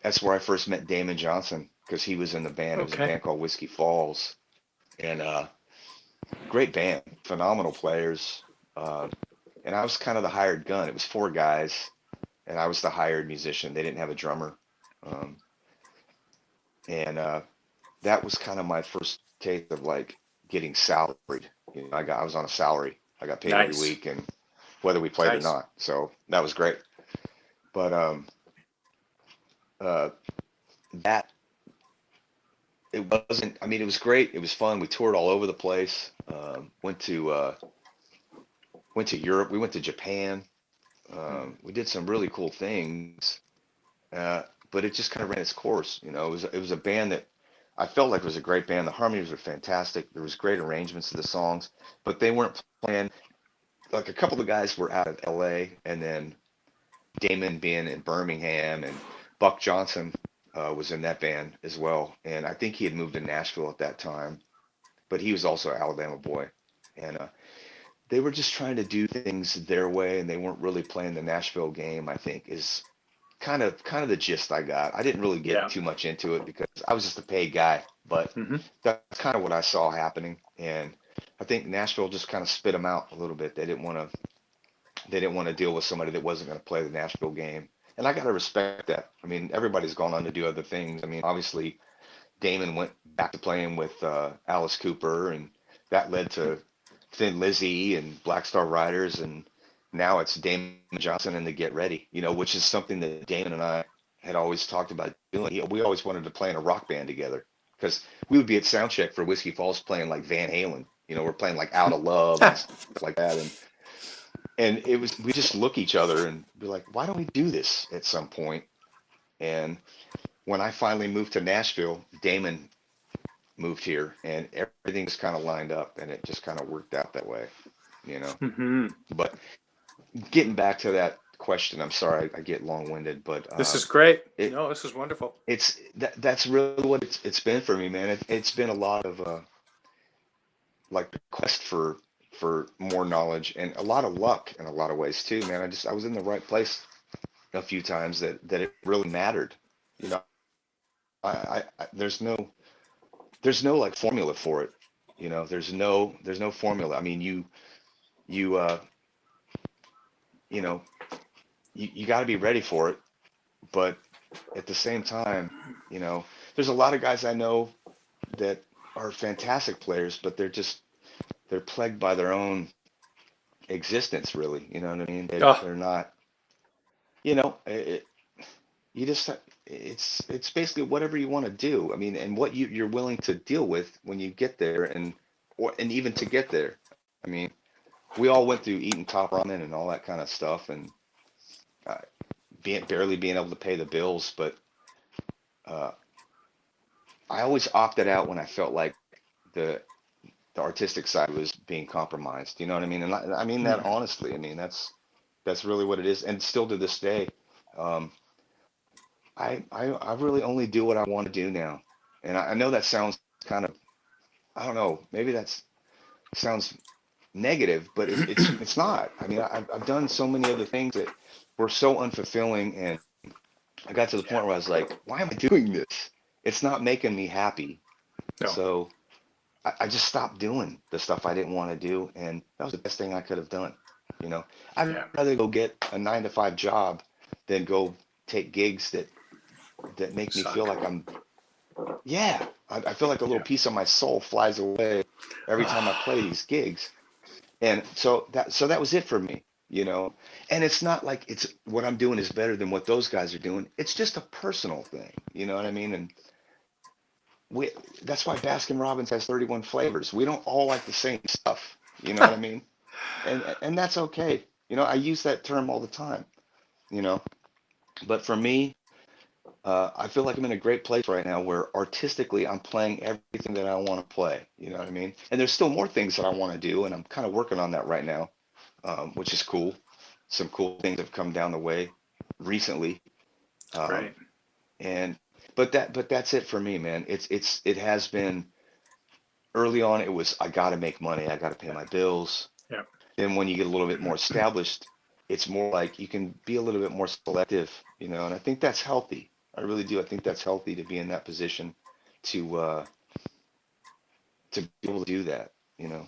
that's where I first met Damon Johnson because he was in the band. It was a Okay. band called Whiskey Falls, and great band, phenomenal players. Uh, and I was kind of the hired gun. It was 4 guys, and I was the hired musician. They didn't have a drummer, um, and that was kind of my first taste of like getting salaried. You know, I was on a salary. I got paid every Nice. week, and whether we played or Nice. not. So that was great. But uh, that it wasn't. I mean, it was great. It was fun. We toured all over the place. Went to Europe. We went to Japan. Hmm. We did some really cool things. But it just kind of ran its course. You know, it was a band that I felt like it was a great band. The harmonies were fantastic. There was great arrangements of the songs, but they weren't playing. Like a couple of guys were out of L.A. and then Damon being in Birmingham and Buck Johnson was in that band as well. And I think he had moved to Nashville at that time, but he was also an Alabama boy. And they were just trying to do things their way, and they weren't really playing the Nashville game. I think is kind of the gist I got. I didn't really get Yeah. too much into it because I was just a paid guy, but Hmm. that's kind of what I saw happening. And I think Nashville just kind of spit them out a little bit. They didn't want to deal with somebody that wasn't going to play the Nashville game. And I got to respect that. I mean, everybody's gone on to do other things. I mean, obviously, Damon went back to playing with Alice Cooper, and that led to Thin Lizzy and Black Star Riders, and now it's Damon Johnson and the Get Ready, you know, which is something that Damon and I had always talked about doing. We always wanted to play in a rock band together because we would be at sound check for Whiskey Falls playing like Van Halen. You know, we're playing like Out of Love and stuff like that, and it was we just look each other and be like, why don't we do this at some point? And when I finally moved to Nashville, Damon moved here, and everything just kind of lined up, and it just kind of worked out that way, you know. Hmm. But getting back to that question. I'm sorry I get long-winded, but This is great. it No, this is wonderful. that's really what it's been for me, man. It's been a lot of like the quest for more knowledge and a lot of luck in a lot of ways too, man. I was in the right place a few times that it really mattered. You know, there's no like formula for it. You know, there's no formula. I mean, you you know, you got to be ready for it, but at the same time, you know, there's a lot of guys I know that are fantastic players, but they're plagued by their own existence, really. You know what I mean? Oh, They're not, you know, you just it's basically whatever you want to do. I mean, and what you're willing to deal with when you get there, and even to get there. I mean, we all went through eating top ramen and all that kind of stuff, and uh, barely being able to pay the bills. But uh, I always opted out when I felt like the the artistic side was being compromised. You know what I mean? And I mean that mm, honestly. I mean that's really what it is, and still to this day. Um, I really only do what I want to do now. And I know that sounds kind of, I don't know, maybe that's sounds negative, but it's not. I mean, I've done so many other things that were so unfulfilling, and I got to the yeah. point where I was like, why am I doing this? It's not making me happy. No. So I just stopped doing the stuff I didn't want to do, and that was the best thing I could have done. You know, I'd Yeah. rather go get a 9 to 5 job than go take gigs that make me feel Suck. like I'm. Yeah, I feel like a little Yeah. piece of my soul flies away every time I play these gigs. And so that was it for me, you know. And it's not like it's what I'm doing is better than what those guys are doing. It's just a personal thing, you know what I mean? And we that's why Baskin Robbins has 31 flavors. We don't all like the same stuff, you know what I mean? And that's okay. You know, I use that term all the time, you know. But for me, I feel like I'm in a great place right now where artistically I'm playing everything that I want to play. You know what I mean? And there's still more things that I want to do, and I'm kind of working on that right now, which is cool. Some cool things have come down the way recently, um, Great. and but that's it for me, man. It has been early on. It was I got to make money. I got to pay my bills. Yeah. Then when you get a little bit more established, it's more like you can be a little bit more selective, you know, and I think that's healthy. I really do. I think that's healthy to be in that position to uh to be able to do that, you know.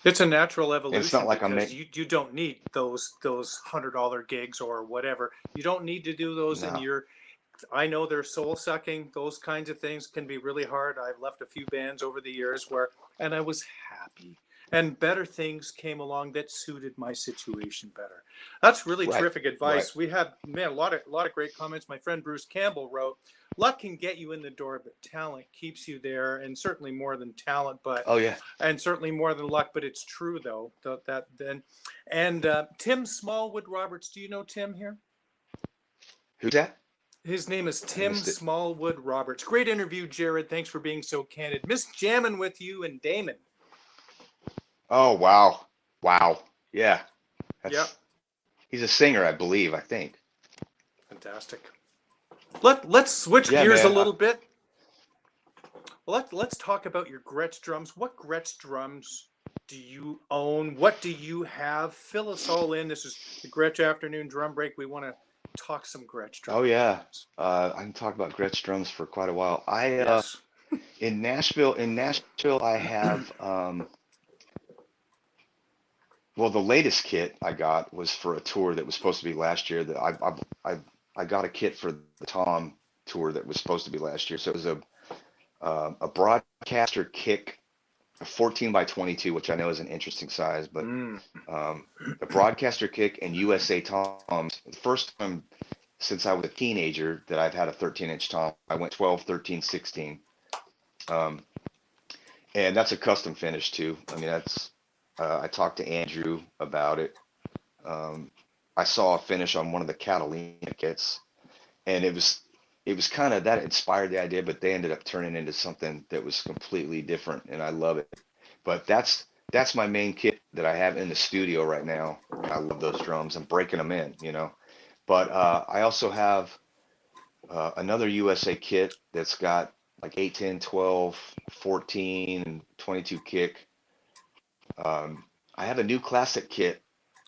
It's a natural And it's not evolution like I'm because make you don't need those $100 gigs or whatever. You don't need to do those in no. your. I know they're soul sucking. Those kinds of things can be really hard. I've left a few bands over the years where, and I was happy. And better things came along that suited my situation better. That's really Right. terrific Right. advice. We had, man, a lot of great comments. My friend Bruce Campbell wrote, "Luck can get you in the door, but talent keeps you there, and certainly more than talent, but Oh yeah. and certainly more than luck." But it's true though that then, and Tim Smallwood Roberts. Do you know Tim here? Who's that? His name is I Tim missed it. Smallwood Roberts. Great interview, Jarred. Thanks for being so candid. Miss jamming with you and Damon. Oh wow. Wow. Yeah. Yep, That's he's a singer, I believe, I think. fantastic. Let's switch Yeah, gears a man. little bit. Let's talk about your Gretsch drums. What Gretsch drums do you own? What do you have? Fill us all in. This is the Gretsch Afternoon Drum Break. We want to talk some Gretsch Oh drums. yeah. I can talk about Gretsch drums for quite a while. I Yes. in Nashville I have well, the latest kit I got was for a tour that was supposed to be last year. That I got a kit for the Tom tour that was supposed to be last year. So it was a broadcaster kick, a 14 by 22, which I know is an interesting size, but Mm. um, a broadcaster kick and USA toms. The first time since I was a teenager that I've had a 13-inch tom. I went 12, 13, 16. Um, and that's a custom finish too. I mean, that's I talked to Andrew about it. Um, I saw a finish on one of the Catalina kits, and it was kind of that inspired the idea, but they ended up turning into something that was completely different, and I love it. But that's my main kit that I have in the studio right now, and I love those drums. I'm breaking them in, you know. But I also have another USA kit that's got like 8, 10, 12, 14, and 22 kick. I have a new classic kit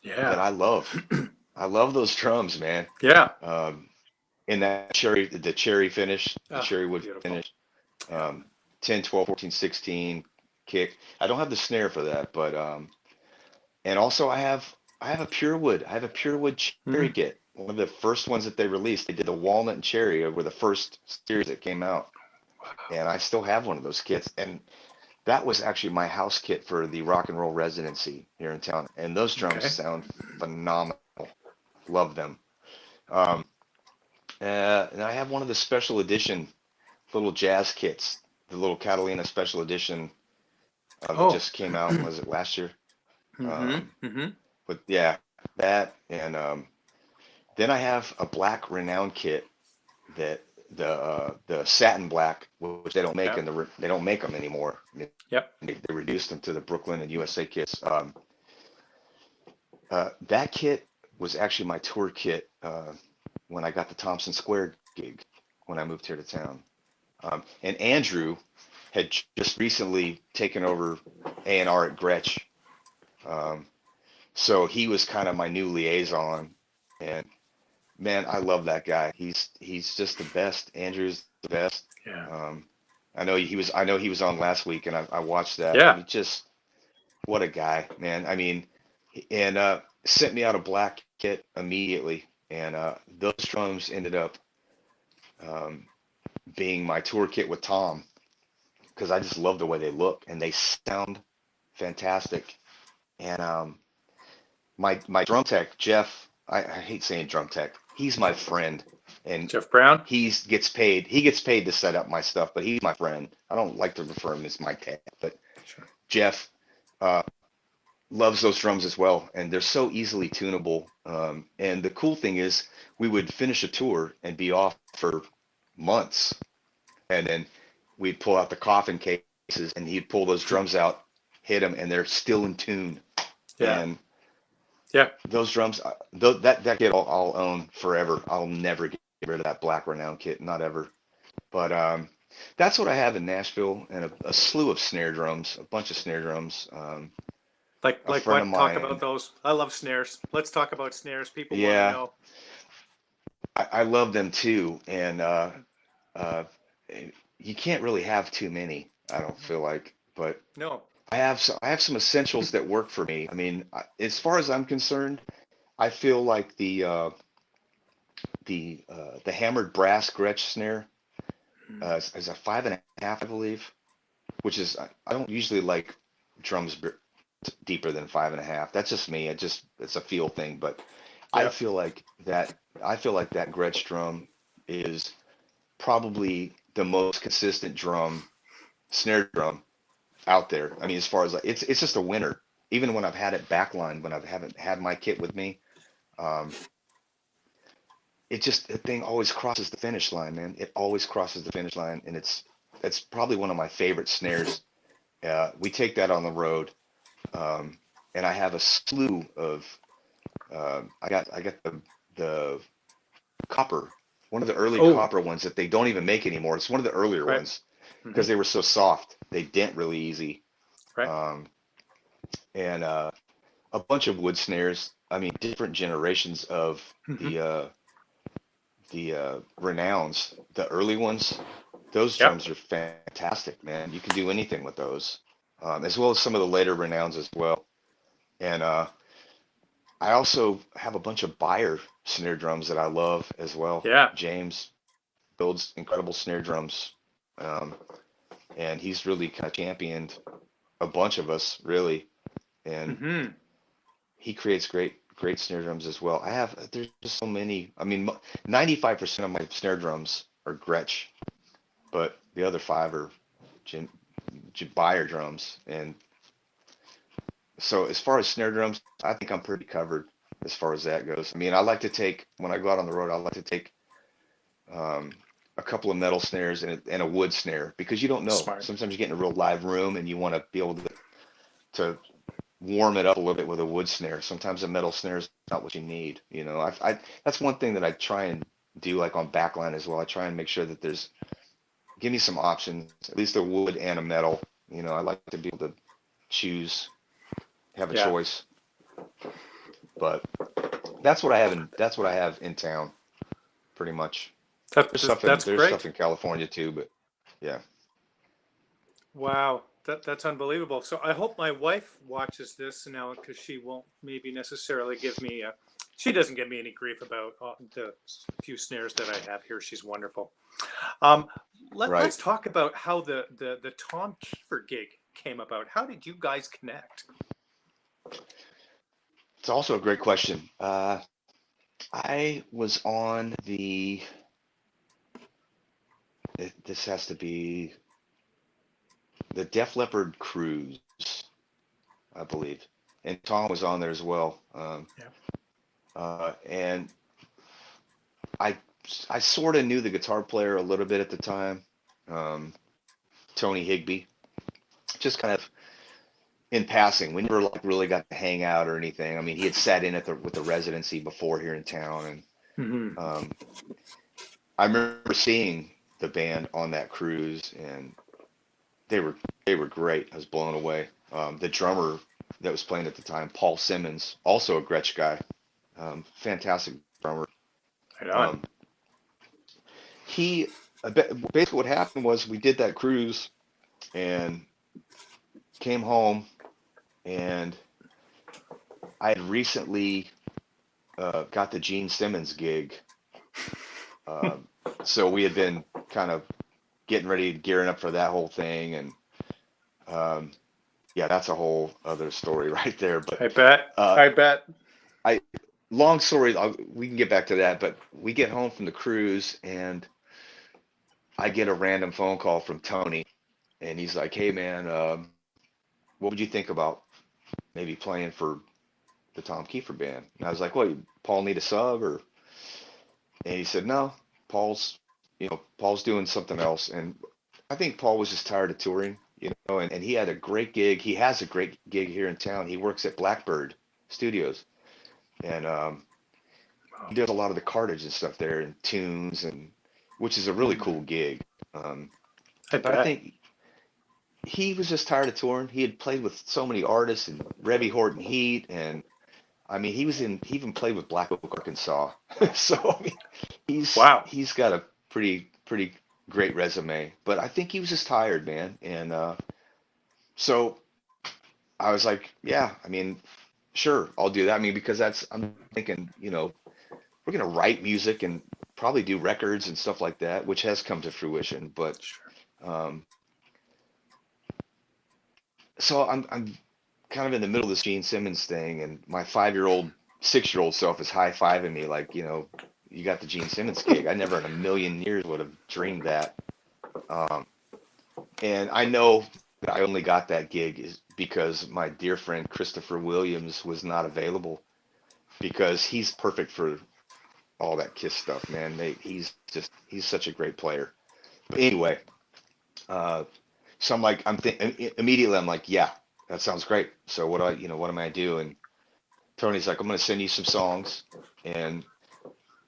that Yeah. I love. I love those drums, man. Yeah. Um, in that the cherry finish, the Oh, cherry wood beautiful. finish, Yeah. 10, 12, 14, 16 kick. I don't have the snare for that, but and also I have a pure wood. I have a pure wood cherry Mm. kit. One of the first ones that they released. They did the walnut and cherry were the first series that came out, and I still have one of those kits. And that was actually my house kit for the rock and roll residency here in town. And those drums Okay. sound phenomenal. Love them. Um, and I have one of the special edition little jazz kits, the little Catalina special edition that Oh. just came out. Was it last year? Mm-hmm. Um, Mm-hmm. but yeah, that and then I have a black renowned kit that the satin black, which they don't make Yeah. in they don't make them anymore. Yep. They reduced them to the Brooklyn and USA kits. That kit was actually my tour kit when I got the Thompson Square gig when I moved here to town. And Andrew had just recently taken over A&R at Gretsch. Um, so he was kind of my new liaison. And man, I love that guy. He's just the best. Andrew's the best. Yeah. Um, I know he was on last week and I watched that. I Yeah. mean, just what a guy, man. I mean, and sent me out a black kit immediately. And those drums ended up um, being my tour kit with Tom because I just love the way they look and they sound fantastic. And my drum tech, Jeff, I hate saying drum tech. He's my friend, and Jeff Brown. he gets paid to set up my stuff, but he's my friend. I don't like to refer him as my tech, but Sure. Jeff uh, loves those drums as well, and they're so easily tunable. And the cool thing is, we would finish a tour and be off for months, and then we'd pull out the coffin cases, and he'd pull those drums out, hit them, and they're still in tune. Yeah. And Yeah. those drums, that kit I'll own forever. I'll never get rid of that black renown kit, not ever. But that's what I have in Nashville, and a slew of snare drums, a bunch of snare drums. A Like friend of what? Talk about mine, those. I love snares. Let's talk about snares. People want to yeah, know. I love them too, and uh, you can't really have too many. I don't feel like, but No. I have some essentials that work for me. I mean, as far as I'm concerned, I feel like the hammered brass Gretsch snare is a 5.5, I believe, which is I don't usually like drums deeper than 5.5. That's just me. It's a feel thing, but I Yeah. feel like that that Gretsch drum is probably the most consistent snare drum out there. I mean, as far as like it's just a winner. Even when I've had it backlined, when I haven't had my kit with me, um, it just the thing always crosses the finish line, man. It always crosses the finish line, and it's probably one of my favorite snares. We take that on the road, um, and I have a slew of. I got the copper, one of the early Oh. copper ones that they don't even make anymore. It's one of the earlier Right. ones Hmm. because they were so soft. They dent really easy, Right. um, and a bunch of wood snares. I mean, different generations of Hmm. the uh, renowns, the early ones. Those Yep. drums are fantastic, man. You can do anything with those, as well as some of the later renowns as well. And I also have a bunch of Beyer snare drums that I love as well. Yeah. James builds incredible snare drums, um, and he's really kind of championed a bunch of us, really. And Hmm. he creates great snare drums as well. There's just so many. I mean, 95% of my snare drums are Gretsch, but the other five are Jim, Beyer drums. And so as far as snare drums, I think I'm pretty covered as far as that goes. I mean, I like to take when I go out on the road, I like to take um, a couple of metal snares and a wood snare because you don't know. Smart. Sometimes you get in a real live room and you want to be able to warm it up a little bit with a wood snare. Sometimes a metal snare is not what you need. You know, that's one thing that I try and do, like on backline as well. I try and make sure that give me some options, at least a wood and a metal. You know, I like to be able to choose, have a Yeah. choice. But that's what I have in town, pretty much. That's There's stuff great. in California too, but yeah. Wow, that's unbelievable. So I hope my wife watches this now because she won't maybe necessarily give me. She doesn't give me any grief about the few snares that I have here. She's wonderful. Um, Right. let's talk about how the Tom Keefer gig came about. How did you guys connect? It's also a great question. I was on this has to be the Def Leppard cruise, I believe, and Tom was on there as well. Yeah. And I I sort of knew the guitar player a little bit at the time, um, Tony Higbee, just kind of in passing. We never like really got to hang out or anything. I mean, he had sat in with the residency before here in town, and Hmm. I remember seeing the band on that cruise, and they were they were great. I was blown away. The drummer that was playing at the time, Paul Simmons, also a Gretsch guy, fantastic drummer. Right on. Um, he basically what happened was we did that cruise and came home, and I had recently got the Gene Simmons gig. Um, so we had been kind of getting ready, gearing up for that whole thing, and um, yeah, that's a whole other story right there. But I bet. uh, I bet. I long story, we can get back to that. But we get home from the cruise, and I get a random phone call from Tony, and he's like, "Hey man, what would you think about maybe playing for the Tom Keifer Band?" And I was like, "What, Paul need a sub or?" And he said, "No, Paul's, Paul's doing something else." And I think Paul was just tired of touring, and he had a great gig. He has a great gig here in town. He works at Blackbird Studios, and he does a lot of the cartage and stuff there and tunes, and which is a really cool gig. Um, I but I bet. think he was just tired of touring. He had played with so many artists and Rebby Horton Heat, and I mean, he even played with Black Oak, Arkansas. So I mean, Wow. he's got a pretty great resume. But I think he was just tired, man. And so I was like, yeah, I mean, sure, I'll do that. I mean, because I'm thinking, we're gonna write music and probably do records and stuff like that, which has come to fruition. But Sure. um, so I'm kind of in the middle of this Gene Simmons thing, and my 5-year-old, 6-year-old self is high-fiving me like, you got the Gene Simmons gig. I never in a million years would have dreamed that. Um, and I know that I only got that gig is because my dear friend Christopher Williams was not available, because he's perfect for all that Kiss stuff, man. He's such a great player. But anyway, uh, so immediately I'm like, yeah, that sounds great. So what am I do? And Tony's like, I'm going to send you some songs. And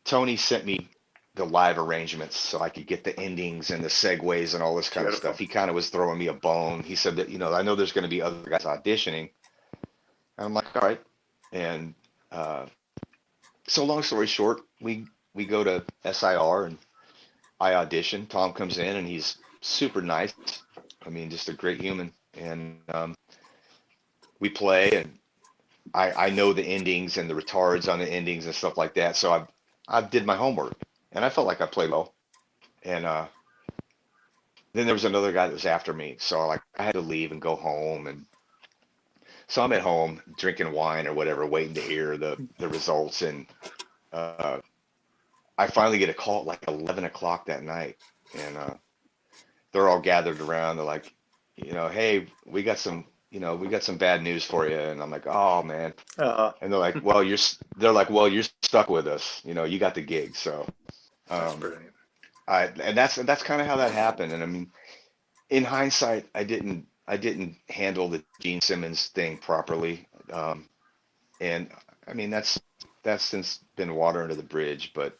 Tony sent me the live arrangements so I could get the endings and the segues and all this kind of stuff. Beautiful. He kind of was throwing me a bone. He said that, I know there's going to be other guys auditioning. And I'm like, all right. And so long story short, we go to SIR and I audition. Tom comes in and he's super nice. I mean, just a great human. And we play, and I know the endings and the retards on the endings and stuff like that. So I did my homework, and I felt like I played well. And then there was another guy that was after me, so like I had to leave and go home. And so I'm at home drinking wine or whatever, waiting to hear the results. And uh, I finally get a call at like 11 o'clock that night, and they're all gathered around. They're like, hey, we got some bad news for you. And I'm like, oh man. Uh, And they're like, well, you're stuck with us. You got the gig. So, that's um, brilliant. and that's kind of how that happened. And I mean, in hindsight, I didn't. I didn't handle the Gene Simmons thing properly. And I mean, that's since been water under the bridge, but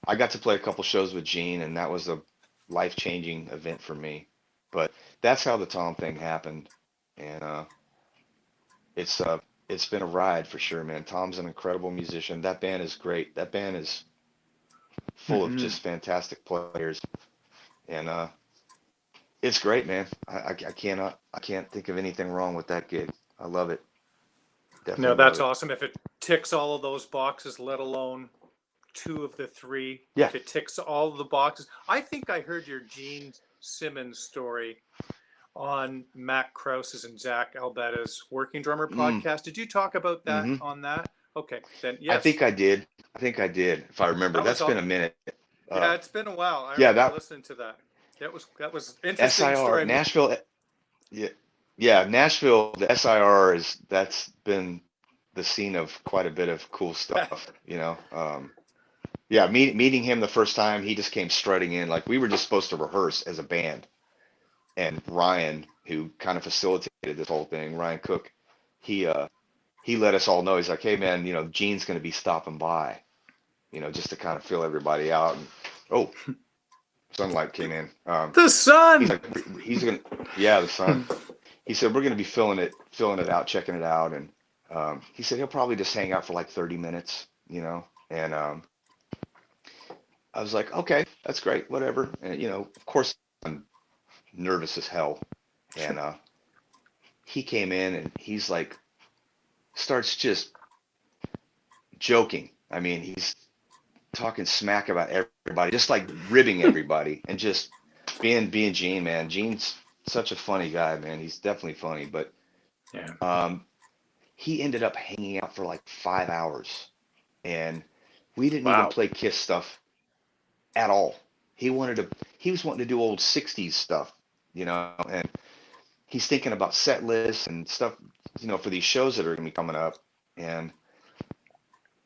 I got to play a couple shows with Gene, and that was a life-changing event for me. But that's how the Tom thing happened, and it's uh, it's been a ride for sure, man. Tom's an incredible musician. That band is great. That band is full of Hmm. just fantastic players, and it's great, man. I can't think of anything wrong with that gig. I love it. No, Definitely love that's it. awesome. If it ticks all of those boxes, let alone two of the three, Yeah. if it ticks all of the boxes. I think I heard your Gene Simmons story on Matt Krause's and Zach Albetta's Working Drummer Mm, podcast. Did you talk about that hmm on that? Okay, then I yes, think I did. I think I did, if I remember. that was That's been all. a minute. Yeah, Uh, it's been a while. I yeah, remember that listening to that. That was interesting SIR, story. Nashville. Yeah, yeah, Nashville. The SIR that's been the scene of quite a bit of cool stuff. Yeah, meeting him the first time, he just came strutting in. Like we were just supposed to rehearse as a band, and Ryan, who kind of facilitated this whole thing, Ryan Cook, he uh he let us all know. He's like, hey man, Gene's going to be stopping by, just to kind of fill everybody out. And oh, sunlight came in. The He's sun. like, he's gonna, yeah, the sun. He said we're going to be filling it out, checking it out, and he said he'll probably just hang out for like 30 minutes, and I was like, okay, that's great, whatever. And of course, I'm nervous as hell, and he came in and he's like, starts just joking. I mean, he's talking smack about everybody, just like ribbing everybody, and just being Gene, man. Gene's such a funny guy, man. He's definitely funny, but Yeah. um, he ended up hanging out for like 5 hours, and we didn't even Wow. play Kiss stuff at all. He was wanting to do old '60s stuff, and he's thinking about set lists and stuff, for these shows that are gonna be coming up, and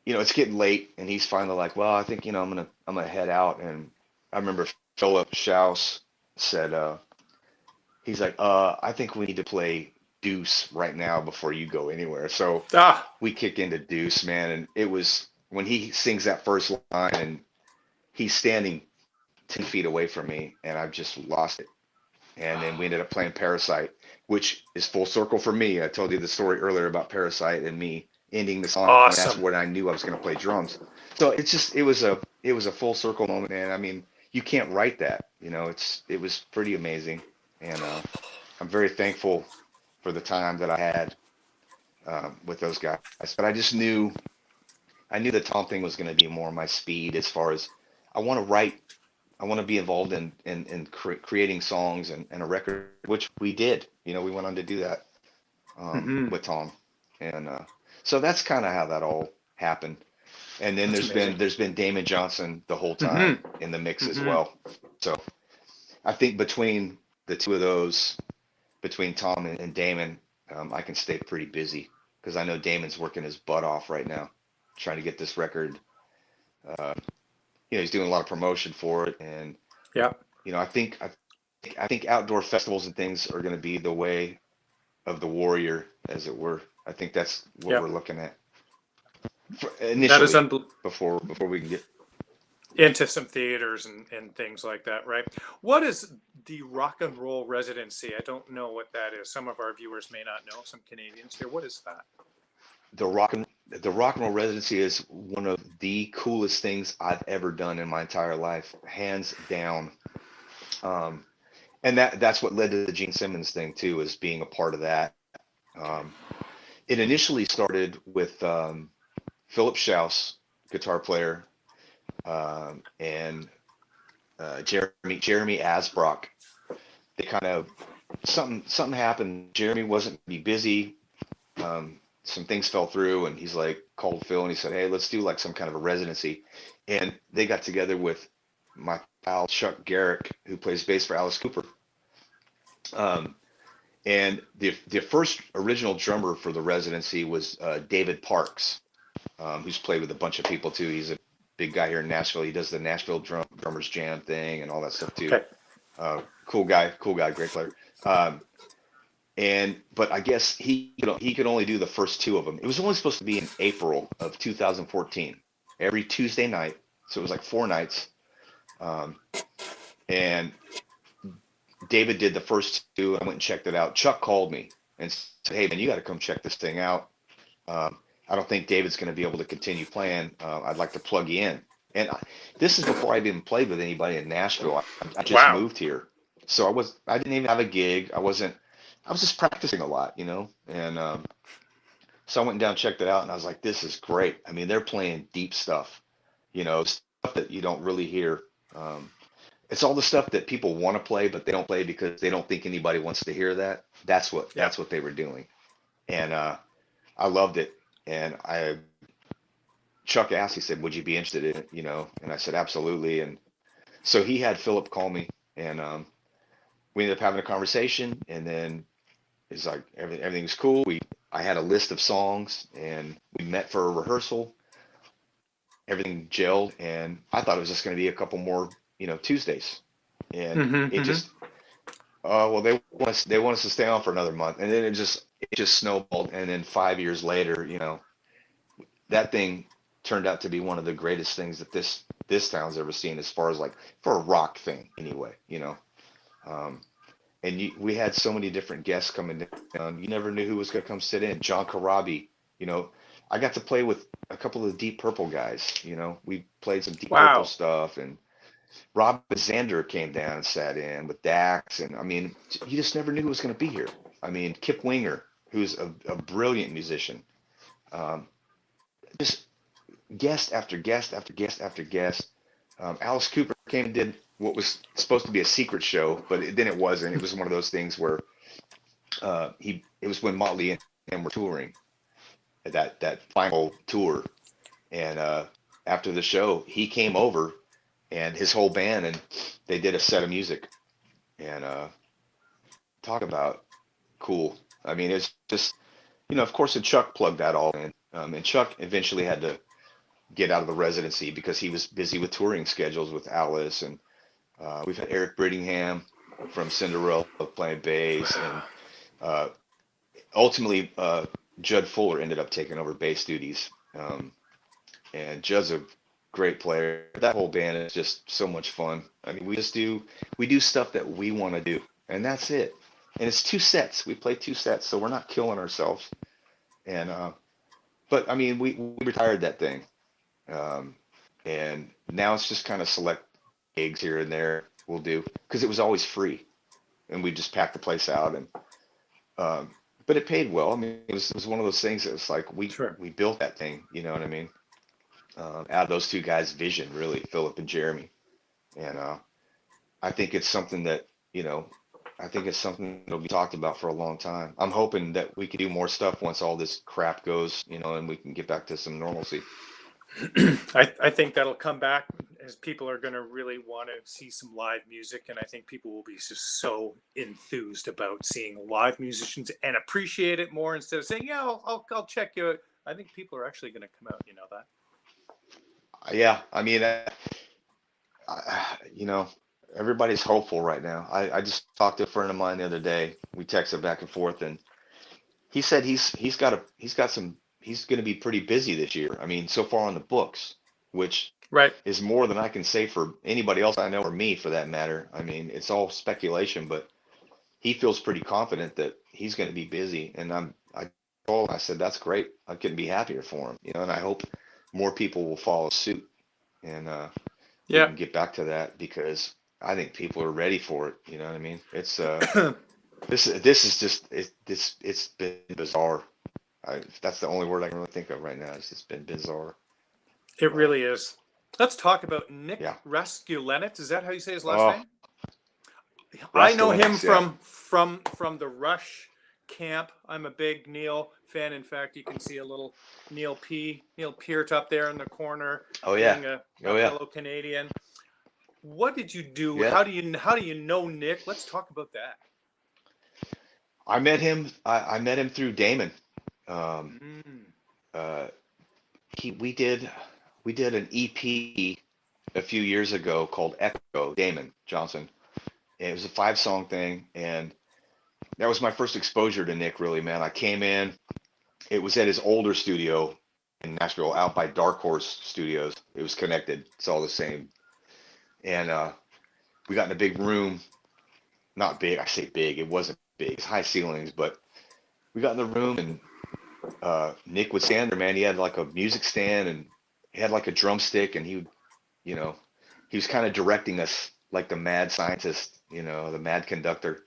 it's getting late, and he's finally like, well, I think I'm gonna head out, and I remember Philip Schaus said, he's like, I think we need to play Deuce right now before you go anywhere. So Ah. we kick into Deuce, man, and it was when he sings that first line, and he's standing 10 feet away from me, and I've just lost it. And then we ended up playing Parasite, which is full circle for me. I told you the story earlier about Parasite and me ending the song, and that's Awesome. when I knew I was going to play drums. So it was a full circle moment, man. I mean, you can't write that, it was pretty amazing, and I'm very thankful for the time that I had with those guys. But I knew the Tom thing was going to be more my speed as far as I want to write. I want to be involved in creating songs and a record, which we did. We went on to do that Hmm. with Tom, and so that's kind of how that all happened. And then That's there's been amazing. there's been Damon Johnson the whole Hmm. time in the mix as Hmm. well. So I think between the two of those, between Tom and Damon, I can stay pretty busy because I know Damon's working his butt off right now, trying to get this record. Uh, he's doing a lot of promotion for it, and Yeah. I think outdoor festivals and things are going to be the way of the warrior, as it were. I think that's what Yeah. we're looking at That is initially unbelievable. before we can get. Into some theaters and things like that, right? What is the rock and roll residency? I don't know what that is. Some of our viewers may not know, some Canadians here. What is that? The rock and roll residency is one of the coolest things I've ever done in my entire life, hands down. Um, and that's what led to the Gene Simmons thing too, is being a part of that. Um, it initially started with Philip Schaus, guitar player, and Jeremy Asbrock. They kind of something happened. Jeremy wasn't be busy. Some things fell through, and he's like called Phil and he said, "Hey, let's do like some kind of a residency." And they got together with my pal Chuck Garrick, who plays bass for Alice Cooper. Um, and the first original drummer for the residency was David Parks, who's played with a bunch of people too. He's a big guy here in Nashville. He does the Nashville Drummers Jam thing and all that stuff too. Okay. Cool guy, great player. Um, But I guess he could only do the first two of them. It was only supposed to be in April of 2014, every Tuesday night. So it was like 4 nights. Um, and David did the first two. I went and checked it out. Chuck called me and said, "Hey man, you got to come check this thing out. I don't think David's going to be able to continue playing. I'd like to plug you in." And this is before I even played with anybody in Nashville. I just Wow. moved here, so I didn't even have a gig. I was just practicing a lot, and so I went down, checked it out, and I was like, "This is great." I mean, they're playing deep stuff, stuff that you don't really hear. Um, it's all the stuff that people want to play, but they don't play because they don't think anybody wants to hear that. Yeah. That's what they were doing, and I loved it. And Chuck asked, he said, "Would you be interested in it?" And I said, "Absolutely." And so he had Philip call me, and we ended up having a conversation. And then it's like everything was cool. I had a list of songs, and we met for a rehearsal. Everything gelled, and I thought it was just going to be a couple more, Tuesdays. And Mm-hmm, it mm-hmm. just, well, they want us to stay on for another month, and then it just snowballed. And then 5 years later, that thing turned out to be one of the greatest things that this town's ever seen, as far as like for a rock thing anyway. Um, and we had so many different guests coming down. You never knew who was going to come sit in. John Corabi, you know, I got to play with a couple of the Deep Purple guys. We played some Deep Purple Wow. stuff, and Rob Zander came down and sat in with Dax. And I mean, you just never knew who was going to be here. I mean, Kip Winger, who's a brilliant musician. Um, just guest after guest after guest after guest. Alice Cooper came and did what was supposed to be a secret show, but then it wasn't. It was one of those things where it was when Motley and him were touring that final tour, and after the show, he came over and his whole band, and they did a set of music, and talk about cool. I mean, it's just of course, and Chuck plugged that all in, and Chuck eventually had to get out of the residency because he was busy with touring schedules with Alice. And we've had Eric Brittingham from Cinderella playing bass, and uh, ultimately Judd Fuller ended up taking over bass duties. And Judd's a great player. That whole band is just so much fun. I mean, we do stuff that we want to do, and that's it. And it's 2 sets. We play 2 sets, so we're not killing ourselves. And but I mean, we retired that thing. Um, and now it's just kind of select gigs here and there we'll do, because it was always free, and we just packed the place out. And um, but it paid well. I mean, it was one of those things that was like Sure. we built that thing, you know what I mean? Out of those two guys' vision, really, Philip and Jeremy. And I think it's something that you know I think it's something that'll be talked about for a long time. I'm hoping that we can do more stuff once all this crap goes, and we can get back to some normalcy. I think that'll come back as people are going to really want to see some live music. And I think people will be just so enthused about seeing live musicians and appreciate it more instead of saying, yeah, I'll check you out. I think people are actually going to come out, that. Yeah, I mean, you know, everybody's hopeful right now. I just talked to a friend of mine the other day. We texted back and forth, and he said he's going to be pretty busy this year. I mean, so far on the books, which Right. is more than I can say for anybody else I know, or me for that matter. I mean, it's all speculation, but he feels pretty confident that he's going to be busy. And I said, that's great. I couldn't be happier for him, and I hope more people will follow suit, and we Yeah. can get back to that, because I think people are ready for it. You know what I mean? It's this is just it's been bizarre. That's the only word I can really think of right now. It's just been bizarre. It Uh, really is. Let's talk about Nick yeah. Raskulenitz. Is that how you say his last Oh, name? I know him Rascalinux. Yeah. from the Rush camp. I'm a big Neil fan. In fact, you can see a little Neil Peart up there in the corner, Oh yeah. being a Oh yeah. fellow Canadian. What did you do? Yeah. How do you know Nick? Let's talk about that. I met him. I met him through Damon. Um, Mm. uh, we did an EP a few years ago called Echo. Damon Johnson. And it was a 5-song thing, and that was my first exposure to Nick, really, man. I came in, it was at his older studio in Nashville, out by Dark Horse Studios. It was connected. It's all the same. And we got in a big room, not big, I say big, it wasn't big, it's high ceilings, but we got in the room and Nick would stand there, man. He had like a music stand and he had like a drumstick and he would, you know, he was kind of directing us like the mad scientist, you know, the mad conductor.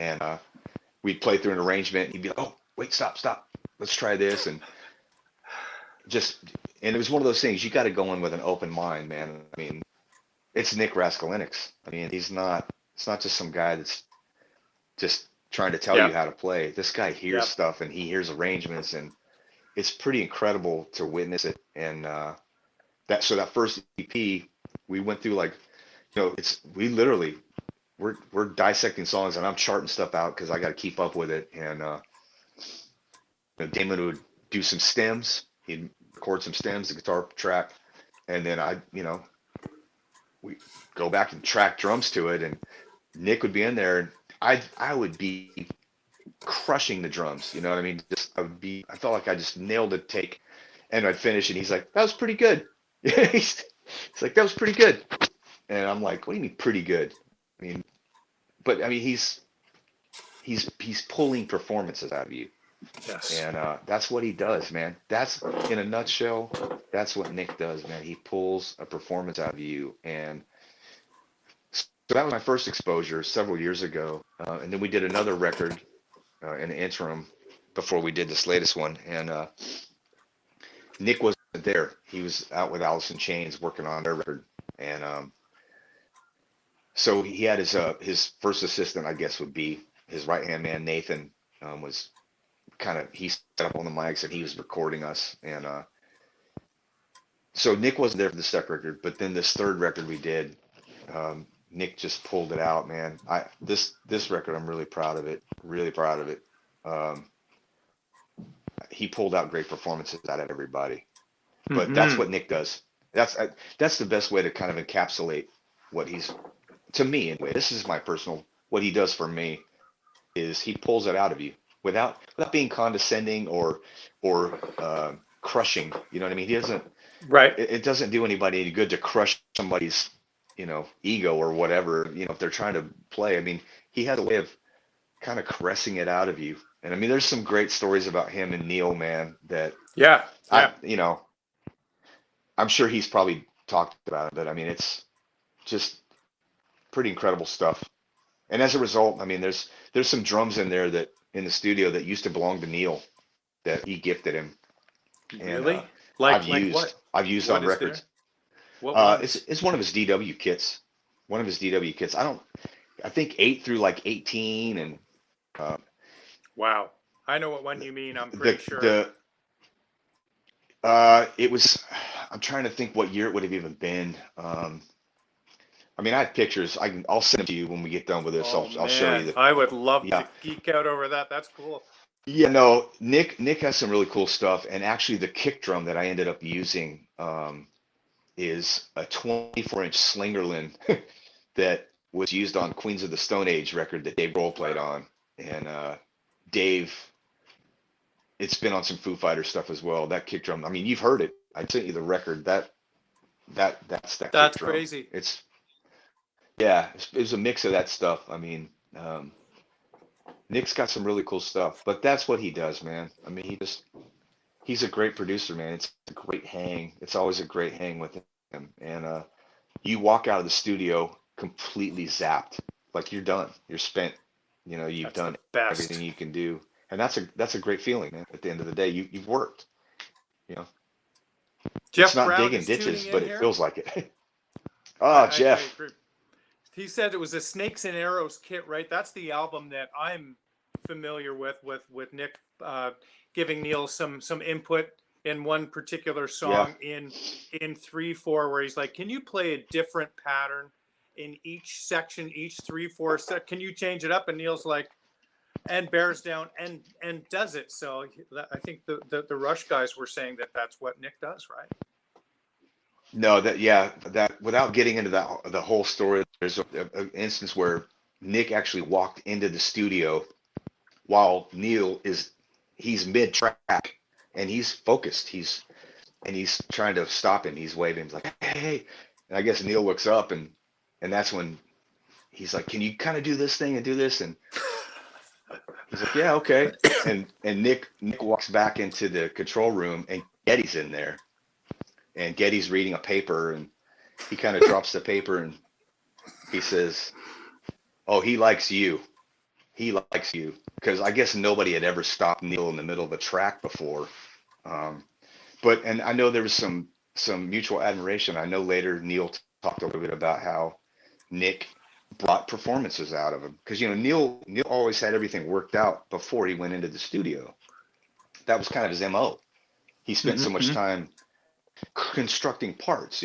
And we'd play through an arrangement. He'd be like, "Oh, wait, stop. Let's try this." And just, and it was one of those things, you got to go in with an open mind, man. I mean, it's Nick Raskolinix. I mean, it's not just some guy that's just trying to tell you Yep. how to play. This guy hears Yep. stuff and he hears arrangements, and it's pretty incredible to witness it. And that first EP, we went through like, you know, we literally we're dissecting songs and I'm charting stuff out because I got to keep up with it. And you know, Damon would do some stems, he'd record some stems, the guitar track, and then we go back and track drums to it, and Nick would be in there, and I would be crushing the drums. You know what I mean? I felt like I just nailed a take, and I'd finish, and he's like, "That was pretty good." he's, he's like, "That was pretty good," and I'm like, "What do you mean pretty good?" I mean, but I mean, he's pulling performances out of you, Yes. and that's what he does, man. That's in a nutshell. That's what Nick does, man. He pulls a performance out of you, and so that was my first exposure several years ago, and then we did another record in the interim before we did this latest one, and Nick wasn't there. He was out with Alice in Chains working on their record, and so he had his first assistant, I guess, would be his right hand man, Nathan, was he set up on the mics and he was recording us, and so Nick wasn't there for the second record, but then this third record we did, Nick just pulled it out, man. This record, I'm really proud of it. Really proud of it. He pulled out great performances out of everybody. But that's what Nick does. That's the best way to kind of encapsulate what he's, to me anyway. This is my personal, what he does for me is he pulls it out of you without being condescending or crushing. You know what I mean? He doesn't. Right. It doesn't do anybody any good to crush somebody's, you know, ego or whatever, you know, if they're trying to play. I mean, he has a way of kind of caressing it out of you. And I mean, there's some great stories about him and Neil, man, that Yeah. you know, I'm sure he's probably talked about it, but I mean, it's just pretty incredible stuff. And as a result, I mean, there's some drums in there that in the studio that used to belong to Neil that he gifted him. And Really? I've what? used What on is records. there? What ones? It's one of his DW kits. One of his DW kits. I think 8 through like 18, and Wow. I know what one you mean. I'm the pretty sure. it was. I'm trying to think what year it would have even been. I mean, I have pictures. I'll send them to you when we get done with this. I'll show you. I would love Yeah. to geek out over that. That's cool. Yeah, no, Nick has some really cool stuff, and actually the kick drum that I ended up using is a 24-inch Slingerland that was used on Queens of the Stone Age record that Dave Grohl played on, and Dave, it's been on some Foo Fighters stuff as well. That kick drum, I mean, you've heard it. I sent you the record. That's that kick That's drum. crazy. It was a mix of that stuff. I mean, Nick's got some really cool stuff, but that's what he does, man. I mean, he's a great producer, man. It's a great hang. It's always a great hang with him. And you walk out of the studio completely zapped, like you're done. You're spent. You know, you've done everything you can do, and that's a great feeling, man. At the end of the day, you've worked. You know, Jeff it's not Brown digging is ditches, tuning but in it here. feels like it. Oh, Jeff. I agree. He said it was a Snakes and Arrows kit, right? That's the album that I'm familiar with Nick giving Neil some input in one particular song in 3/4, where he's like, "Can you play a different pattern in each section, each 3/4 set? Can you change it up?" And Neil's like, and bears down and does it. So I think the Rush guys were saying that that's what Nick does, right? No, that without getting into the whole story, there's an instance where Nick actually walked into the studio while he's mid track and he's focused. He's trying to stop him. He's waving. He's like, hey, hey. And I guess Neil looks up and that's when he's like, can you kind of do this thing and do this? And he's like, yeah, okay. And Nick walks back into the control room and Geddy's in there. And Geddy's reading a paper and he kind of drops the paper and he says, oh, he likes you. He likes you. Because I guess nobody had ever stopped Neil in the middle of a track before. And I know there was some mutual admiration. I know later Neil talked a little bit about how Nick brought performances out of him. Because, Neil always had everything worked out before he went into the studio. That was kind of his MO. He spent so much time constructing parts,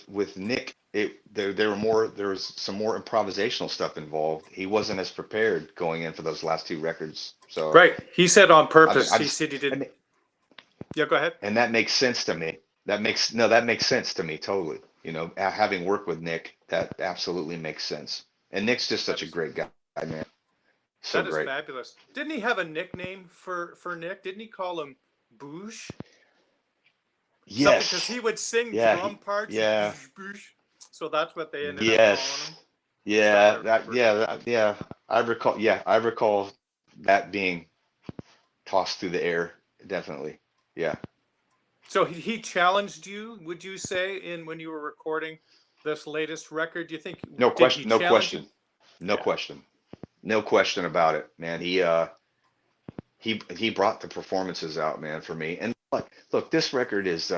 with Nick, there was some more improvisational stuff involved. He wasn't as prepared going in for those last two records. So right, he said on purpose. He said he didn't. Yeah, go ahead. And that makes sense to me. That makes sense to me totally. Having worked with Nick, that absolutely makes sense. And Nick's just such a great guy, man. So that is great. Fabulous. Didn't he have a nickname for Nick? Didn't he call him Boosh? Yes. Because he would sing drum parts. Yeah. Boosh, boosh. So that's what they ended up calling him. Yeah. I recall that being tossed through the air. Definitely. Yeah. So he challenged you, would you say, when you were recording this latest record? Do you think? No question. No question. You? No question. No question about it, man. He brought the performances out, man, for me. And look, this record is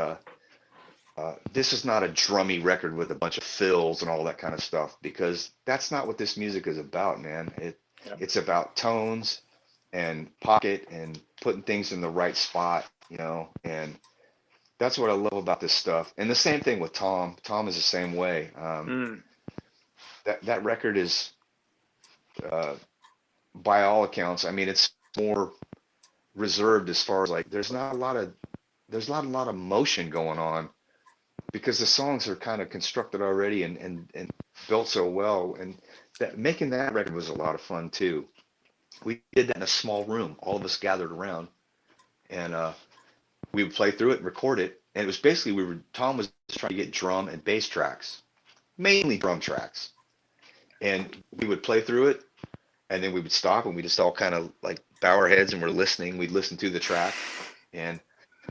this is not a drummy record with a bunch of fills and all that kind of stuff, because that's not what this music is about, man. It's about tones and pocket and putting things in the right spot, and that's what I love about this stuff. And the same thing with Tom. Tom is the same way. That record is, by all accounts, I mean, it's more reserved as far as there's not a lot of motion going on, because the songs are kind of constructed already and built so well. And making that record was a lot of fun too. We did that in a small room, all of us gathered around, and we would play through it and record it. And it was basically Tom was trying to get drum and bass tracks, mainly drum tracks, and we would play through it, and then we would stop and we just all kind of bow our heads and we're listening. We'd listen to the track and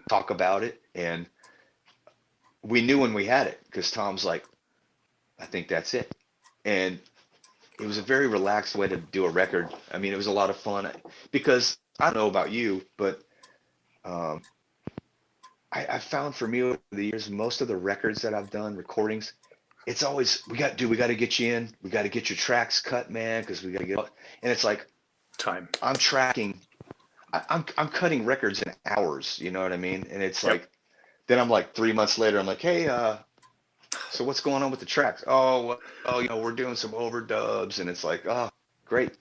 talk about it, and we knew when we had it, because Tom's like, I think that's it. And it was a very relaxed way to do a record. I mean, it was a lot of fun, because I don't know about you, but I found for me over the years, most of the records that I've done, recordings, it's always, we got to get you in. We got to get your tracks cut, man, because we got to get, and it's like time. I'm tracking, I'm cutting records in hours, you know what I mean? And it's then I'm 3 months later, I'm like, hey, so what's going on with the tracks? Oh, we're doing some overdubs, and it's like, oh, great.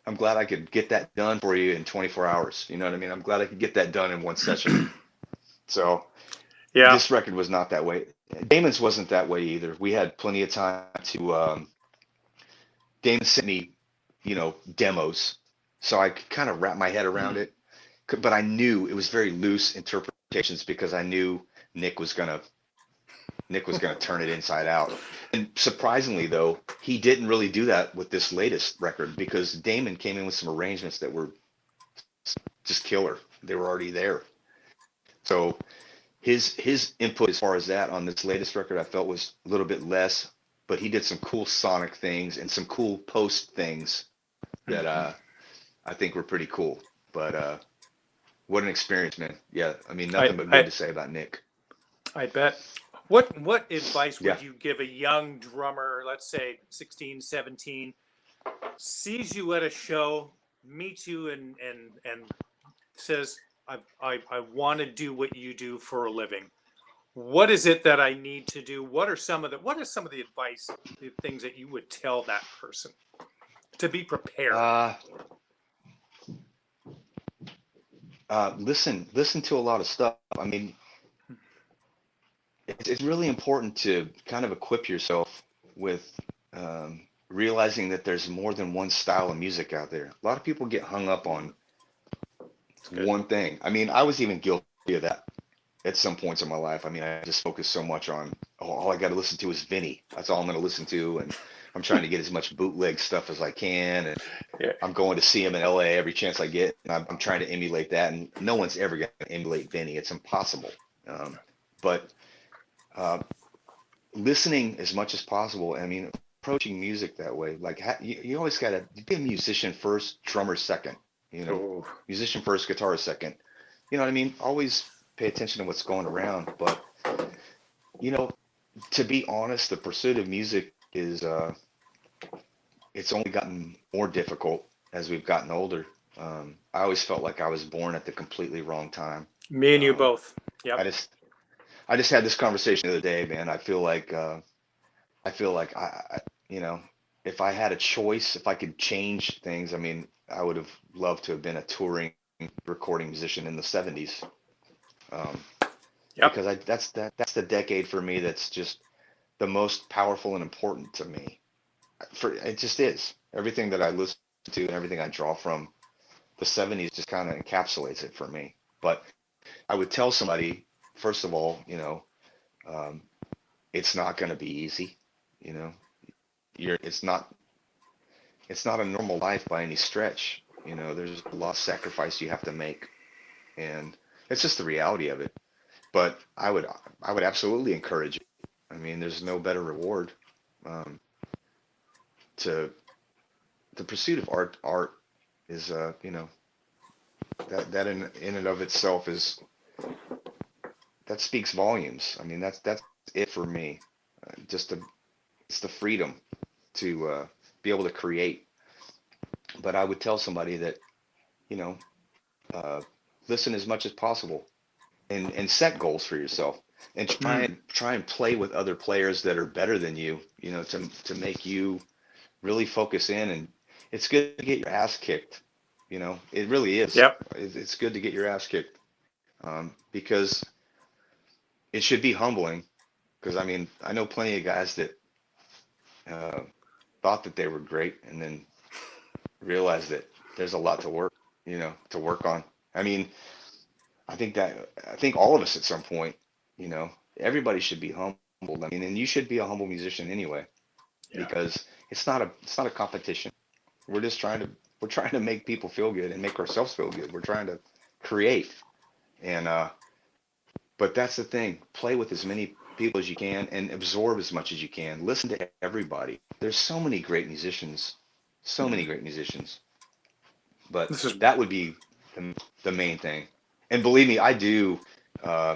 I'm glad I could get that done for you in 24 hours. You know what I mean? I'm glad I could get that done in one session. So this record was not that way. Damon's wasn't that way either. We had plenty of time to, Damon sent me, demos, so I could kind of wrap my head around it. But I knew it was very loose interpretations, because I knew Nick was gonna turn it inside out. And surprisingly, though, he didn't really do that with this latest record, because Damon came in with some arrangements that were just killer. They were already there. So his input as far as that on this latest record, I felt, was a little bit less, but he did some cool sonic things and some cool post things that I think were pretty cool. But what an experience, man. Yeah, I mean, nothing but good to say about Nick. I bet. What advice would you give a young drummer, let's say 16, 17, sees you at a show, meets you and says, I want to do what you do for a living. What is it that I need to do? What are some of the advice, the things that you would tell that person to be prepared? Listen to a lot of stuff. I mean, it's really important to kind of equip yourself with realizing that there's more than one style of music out there. A lot of people get hung up on It's good. one thing. I mean, I was even guilty of that at some points in my life. I mean, I just focused so much on, oh, all I got to listen to is Vinny. That's all I'm going to listen to. And I'm trying to get as much bootleg stuff as I can. And Yeah. I'm going to see him in LA every chance I get. And I'm trying to emulate that. And no one's ever going to emulate Vinny. It's impossible. But uh, listening as much as possible. I mean, approaching music that way, like you always got to be a musician first, drummer second, you know, Oh, musician first, guitar second. You know what I mean? Always pay attention to what's going around. But, you know, to be honest, the pursuit of music is, it's only gotten more difficult as we've gotten older. I always felt like I was born at the completely wrong time. me and you Um, both. I Yep. just, I just had this conversation the other day, man. I feel like you know, if I had a choice, if I could change things, I mean, I would have loved to have been a touring recording musician in the 70s. Um, Yep. because that's the decade for me that's just the most powerful and important to me. For it just is. Everything that I listen to and everything I draw from the 70s just kind of encapsulates it for me. But I would tell somebody, first of all, you know, um, it's not going to be easy. You know, it's not a normal life by any stretch. You know, there's a lot of sacrifice you have to make, and it's just the reality of it. But I would absolutely encourage it. I mean, there's no better reward um, to the pursuit of art. Art is, you know, that in and of itself is that speaks volumes. I mean, that's it for me. Just the it's the freedom to be able to create. But I would tell somebody that, you know, uh, listen as much as possible and set goals for yourself and Mm. try and play with other players that are better than you know, to make you really focus in. And it's good to get your ass kicked, you know, it really is. Yep. It's good to get your ass kicked because it should be humbling. Because I mean, I know plenty of guys that uh, thought that they were great and then realized that there's a lot to work, you know, to work on. I mean, I think all of us at some point, you know, everybody should be humbled. I mean, and you should be a humble musician anyway, Yeah. because it's not a competition. We're just we're trying to make people feel good and make ourselves feel good. We're trying to create. And but that's the thing. Play with as many people as you can and absorb as much as you can. Listen to everybody. There's so many great musicians, so many Mm. great musicians. But This is that would be the main thing. And believe me, I do.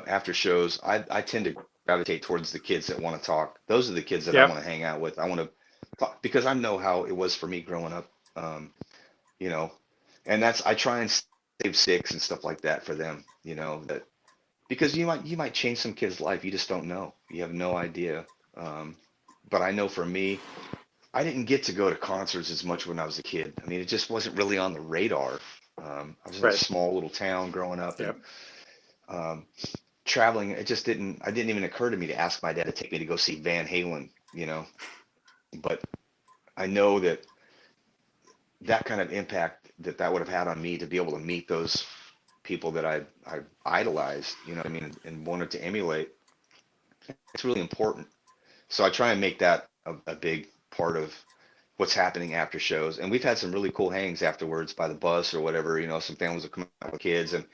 After shows, I tend to gravitate towards the kids that want to talk. Those are the kids that I yep. want to hang out with. I want to talk because I know how it was for me growing up. You know, and that's I try and save sticks and stuff like that for them. You know that because you might change some kid's life. You just don't know. You have no idea. Um, but I know for me, I didn't get to go to concerts as much when I was a kid. I mean, it just wasn't really on the radar. I was in a Right. small little town growing up, and Yep. um, traveling. It just didn't. It didn't even occur to me to ask my dad to take me to go see Van Halen. You know, but I know that that kind of impact that would have had on me to be able to meet those people that I idolized. You know what I mean, and wanted to emulate. It's really important. So I try and make that a big part of what's happening after shows. And we've had some really cool hangs afterwards by the bus or whatever, you know, some families will come out with kids and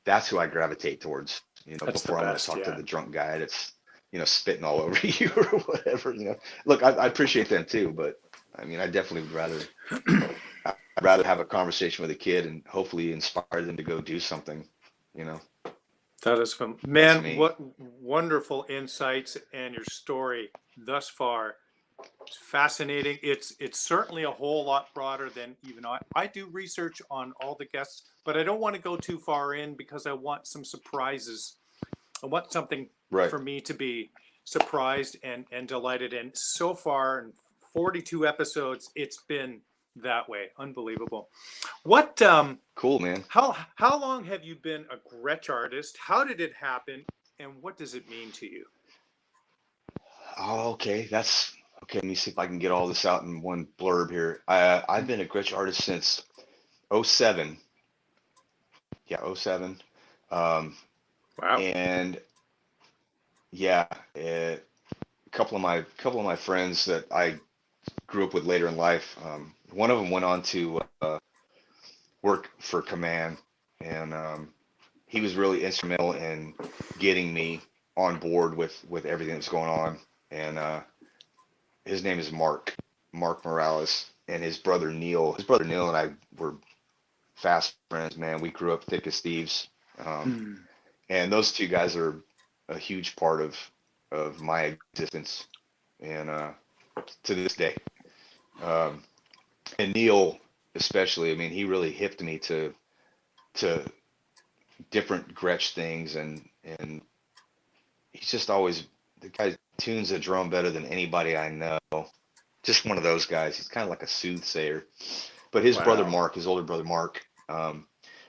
that's who I gravitate towards, you know, That's the before I want to best. talk to Yeah. the drunk guy that's, you know, spitting all over you or whatever, you know. Look, I appreciate them too, but I mean, I definitely would I'd rather have a conversation with a kid and hopefully inspire them to go do something, you know. That is fun. That's Man, me. what wonderful insights and your story thus far. It's fascinating. It's certainly a whole lot broader than even I do research on all the guests, but I don't want to go too far in because I want some surprises. I want something Right. for me to be surprised and delighted. And so far in 42 episodes, it's been that way. Unbelievable. What Cool, man. how long have you been a Gretsch artist? How did it happen? And what does it mean to you? Oh, okay. Okay, let me see if I can get all this out in one blurb here. I've been a Gretsch artist since '07. Yeah, '07. Um, Wow. and yeah, a couple of my friends that I grew up with later in life. One of them went on to work for Command, and he was really instrumental in getting me on board with everything that's going on. And his name is Mark Morales, and his brother Neil. His brother Neil and I were fast friends, man. We grew up thick as thieves. Um, Hmm. and those two guys are a huge part of my existence, and to this day. Um, and Neil, especially, I mean, he really hipped me to different Gretsch things, and he's just always the guy tunes a drum better than anybody I know. Just one of those guys. He's kind of like a soothsayer. But his brother Wow. Mark, his older brother Mark,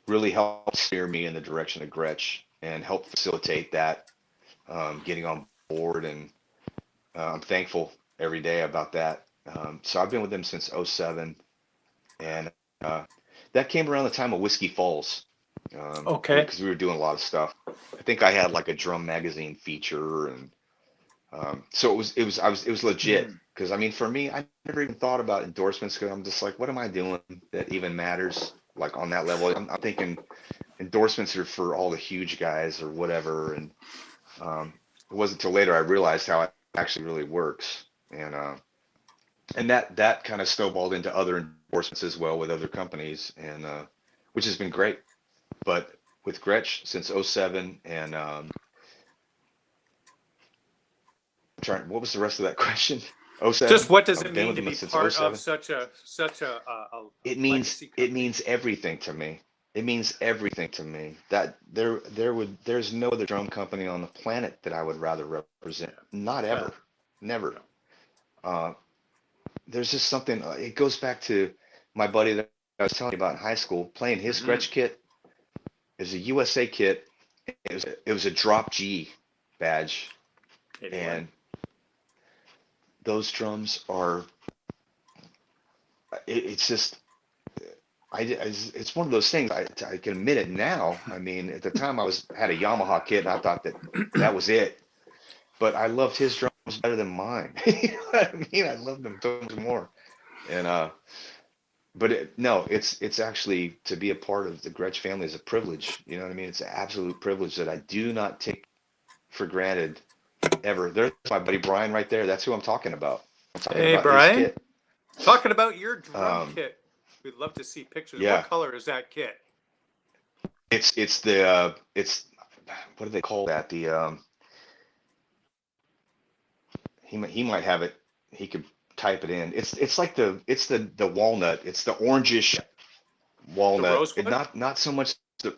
really helped steer me in the direction of Gretsch and helped facilitate that, getting on board. And I'm thankful every day about that. So I've been with them since '07, and uh, that came around the time of Whiskey Falls, Okay. because we were doing a lot of stuff. I think I had like a drum magazine feature, and so it was legit. Hmm. Because I mean, for me, I never even thought about endorsements because I'm just like, what am I doing that even matters? Like on that level, I'm thinking endorsements are for all the huge guys or whatever. And it wasn't until later I realized how it actually really works. And that kind of snowballed into other endorsements as well with other companies, and which has been great. But with Gretsch since '07, and what was the rest of that question? Just '07. what does it I've been mean with to them be since part of '07. such a It means legacy it company? means everything to me. It means everything to me. That there's no other drum company on the planet that I would rather represent. Yeah. Not Yeah. ever, never. Yeah. Uh, there's just something. It goes back to my buddy that I was telling you about in high school, playing his Hmm. Gretsch kit. It was a USA kit. It was a drop G badge, 81. and those drums are. It's just it's one of those things. I can admit it now. I mean, at the time I had a Yamaha kit, and I thought that was it. But I loved his drums better than mine. You know what I mean? I loved them so much more. And but no, it's actually to be a part of the Gretsch family is a privilege. You know what I mean? It's an absolute privilege that I do not take for granted ever. There's my buddy Brian right there. That's who I'm talking about. I'm talking Hey, about his Brian. kit. Talking about your drum Um, kit. We'd love to see pictures. What yeah, color is that kit? it's the it's what do they call that? The he might have it. He could type it in. It's like the walnut. It's the orangish The walnut. It rosewood? not so much the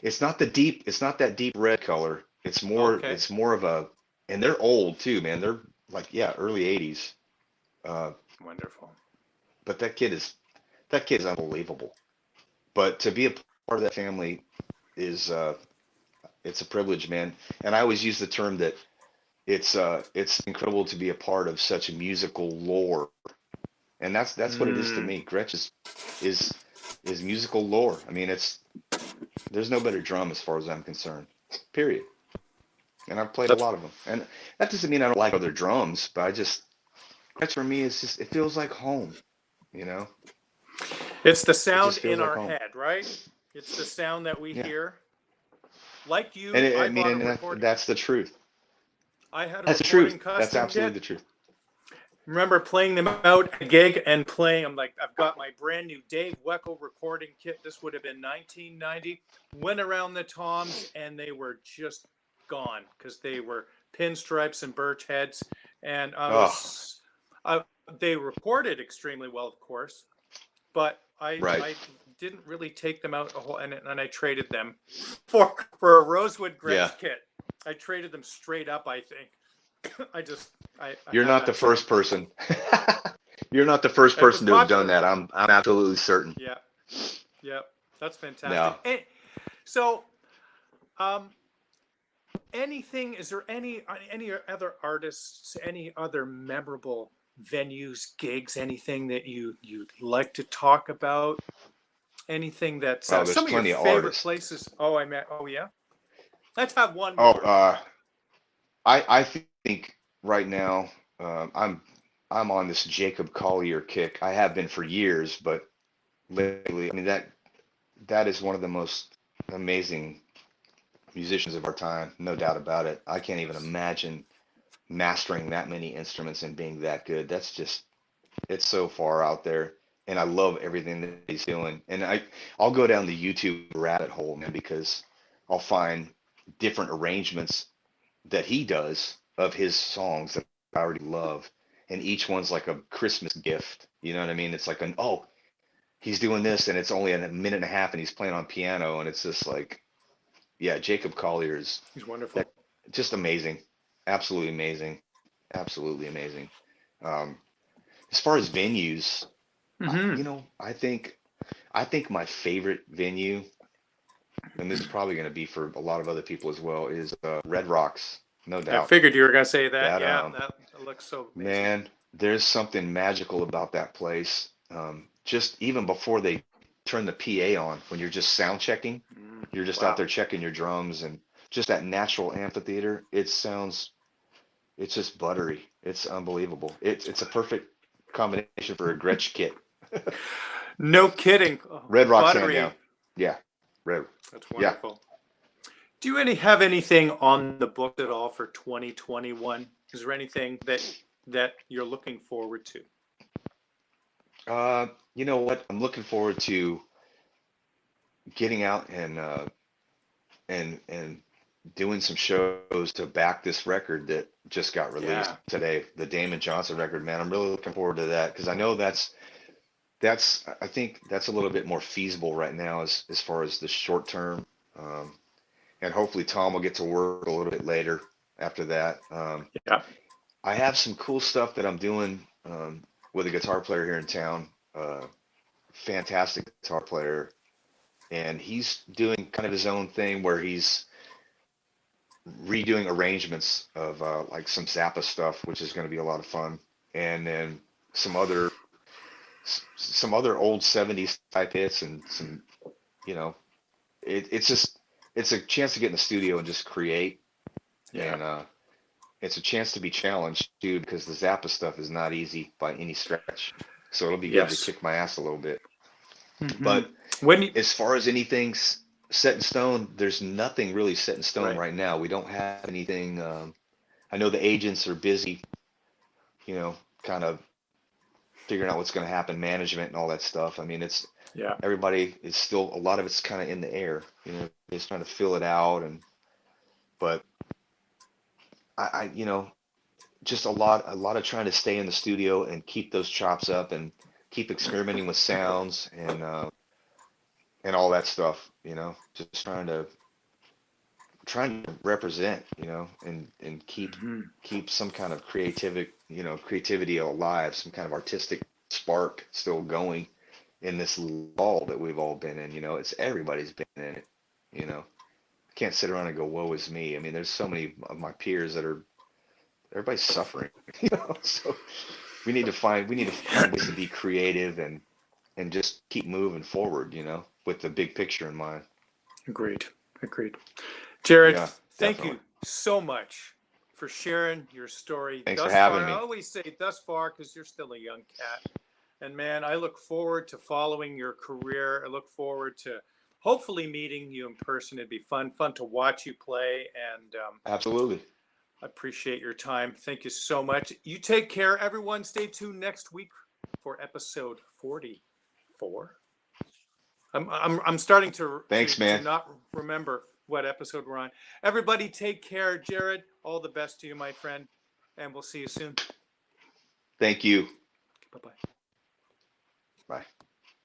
it's not the deep it's not that deep red color. Okay. It's more of a, and they're old too, man. They're like, yeah, early '80s. Uh, Wonderful. but that kid is unbelievable. But to be a part of that family is it's a privilege, man. And I always use the term that it's incredible to be a part of such a musical lore, and that's what it is to Mm. me. Gretsch is is musical lore. I mean, there's no better drum as far as I'm concerned. Period. And I've played a That's lot of them. And that doesn't mean I don't like other drums, but Gretsch for me is just it feels like home. You know, it's the it sound just feels in like our home. head, right? It's the sound that we Yeah. hear. Like And you, I I mean, bought a and recording. that's the truth. I had a That's the truth. recording That's custom absolutely kit. the truth. Remember playing them out at a gig and playing. I'm like, I've got my brand new Dave Weckl recording kit. This would have been 1990. Went around the toms and they were just gone because they were pinstripes and birch heads. And Oh, I, they recorded extremely well, of course, but right. I didn't really take them out a whole, and I traded them for a Rosewood Yeah. Gretsch kit. I traded them straight up. I think I just I You're have not the that sound first kit. person. You're not the first It was person to have done popular. that. I'm absolutely certain. Yeah, yeah, that's No. fantastic. And so, um, anything? Is there any other artists? Any other memorable venues, gigs, anything that you'd like to talk about? Anything that's Oh, there's some of your plenty of favorite artists. places? Oh, oh yeah. Let's have one Oh, more. I think right now I'm on this Jacob Collier kick. I have been for years, but lately, I mean that is one of the most amazing musicians of our time, no doubt about it. I can't even imagine mastering that many instruments and being that good. That's just it's so far out there, and I love everything that he's doing. And I'll go down the YouTube rabbit hole, man, because I'll find different arrangements that he does of his songs that I already love, and each one's like a Christmas gift. You know what I mean? It's like he's doing this, and it's only a minute and a half, and he's playing on piano, and it's just like, yeah, Jacob Collier is He's wonderful. that just amazing, absolutely amazing, absolutely amazing. Um, as far as venues, Hmm. you know, I think my favorite venue, and this is probably going to be for a lot of other people as well, is Red Rocks, no I doubt. figured you were gonna say that. That Yeah, that looks so amazing. man, there's something magical about that place. Just even before they turn the PA on, when you're just sound checking, you're just out Wow. there checking your drums and just that natural amphitheater. It's just buttery. It's unbelievable. It's a perfect combination for a Gretsch kit. No kidding. Oh, Red Rocks hand down. buttery. Yeah, red. That's Yeah. wonderful. Do you have anything on the book at all for 2021? Is there anything that you're looking forward to? You know what? I'm looking forward to getting out and doing some shows to back this record that just got released Yeah. today, the Damon Johnson record, man. I'm really looking forward to that because I know I think that's a little bit more feasible right now as far as the short term. Um, and hopefully Tom will get to work a little bit later after that. Yeah. I have some cool stuff that I'm doing with a guitar player here in town. Fantastic guitar player, and he's doing kind of his own thing where he's redoing arrangements of like some Zappa stuff, which is going to be a lot of fun, and then some other some other old '70s type hits and some, you know, it's just it's a chance to get in the studio and just create, Yeah. and it's a chance to be challenged too because the Zappa stuff is not easy by any stretch. So it'll be good to Yes. kick my ass a little bit. Hmm. But When you, as far as anything's set in stone, there's nothing really set in stone right. right now. We don't have anything. I know the agents are busy, you know, kind of figuring out what's going to happen, management and all that stuff. I mean, it's Yeah. everybody is still a lot of it's kind of in the air, you know, just trying to fill it out. And but you know, just a lot of trying to stay in the studio and keep those chops up and keep experimenting with sounds and all that stuff, you know, just trying to represent, you know, and Hmm. keep some kind of creativity alive, some kind of artistic spark still going in this lull that we've all been in. You know, it's everybody's been in it. You know, can't sit around and go, "Woe is me." I mean, there's so many of my peers that are everybody's suffering. You know, so we need to find ways to be creative and just keep moving forward. You know, with the big picture in mind. Agreed. Agreed. Jared, Yeah, thank definitely. you so much for sharing your story Thanks for thus having far. I me. always say thus far because you're still a young cat. And man, I look forward to following your career. I look forward to hopefully meeting you in person. It'd be fun to watch you play. And Absolutely. I appreciate your time. Thank you so much. You take care, everyone. Stay tuned next week for episode 44. I'm starting Thanks, to man. not remember what episode we're on. Everybody, take care, Jared. All the best to you, my friend, and we'll see you soon. Thank you. Bye bye. Bye.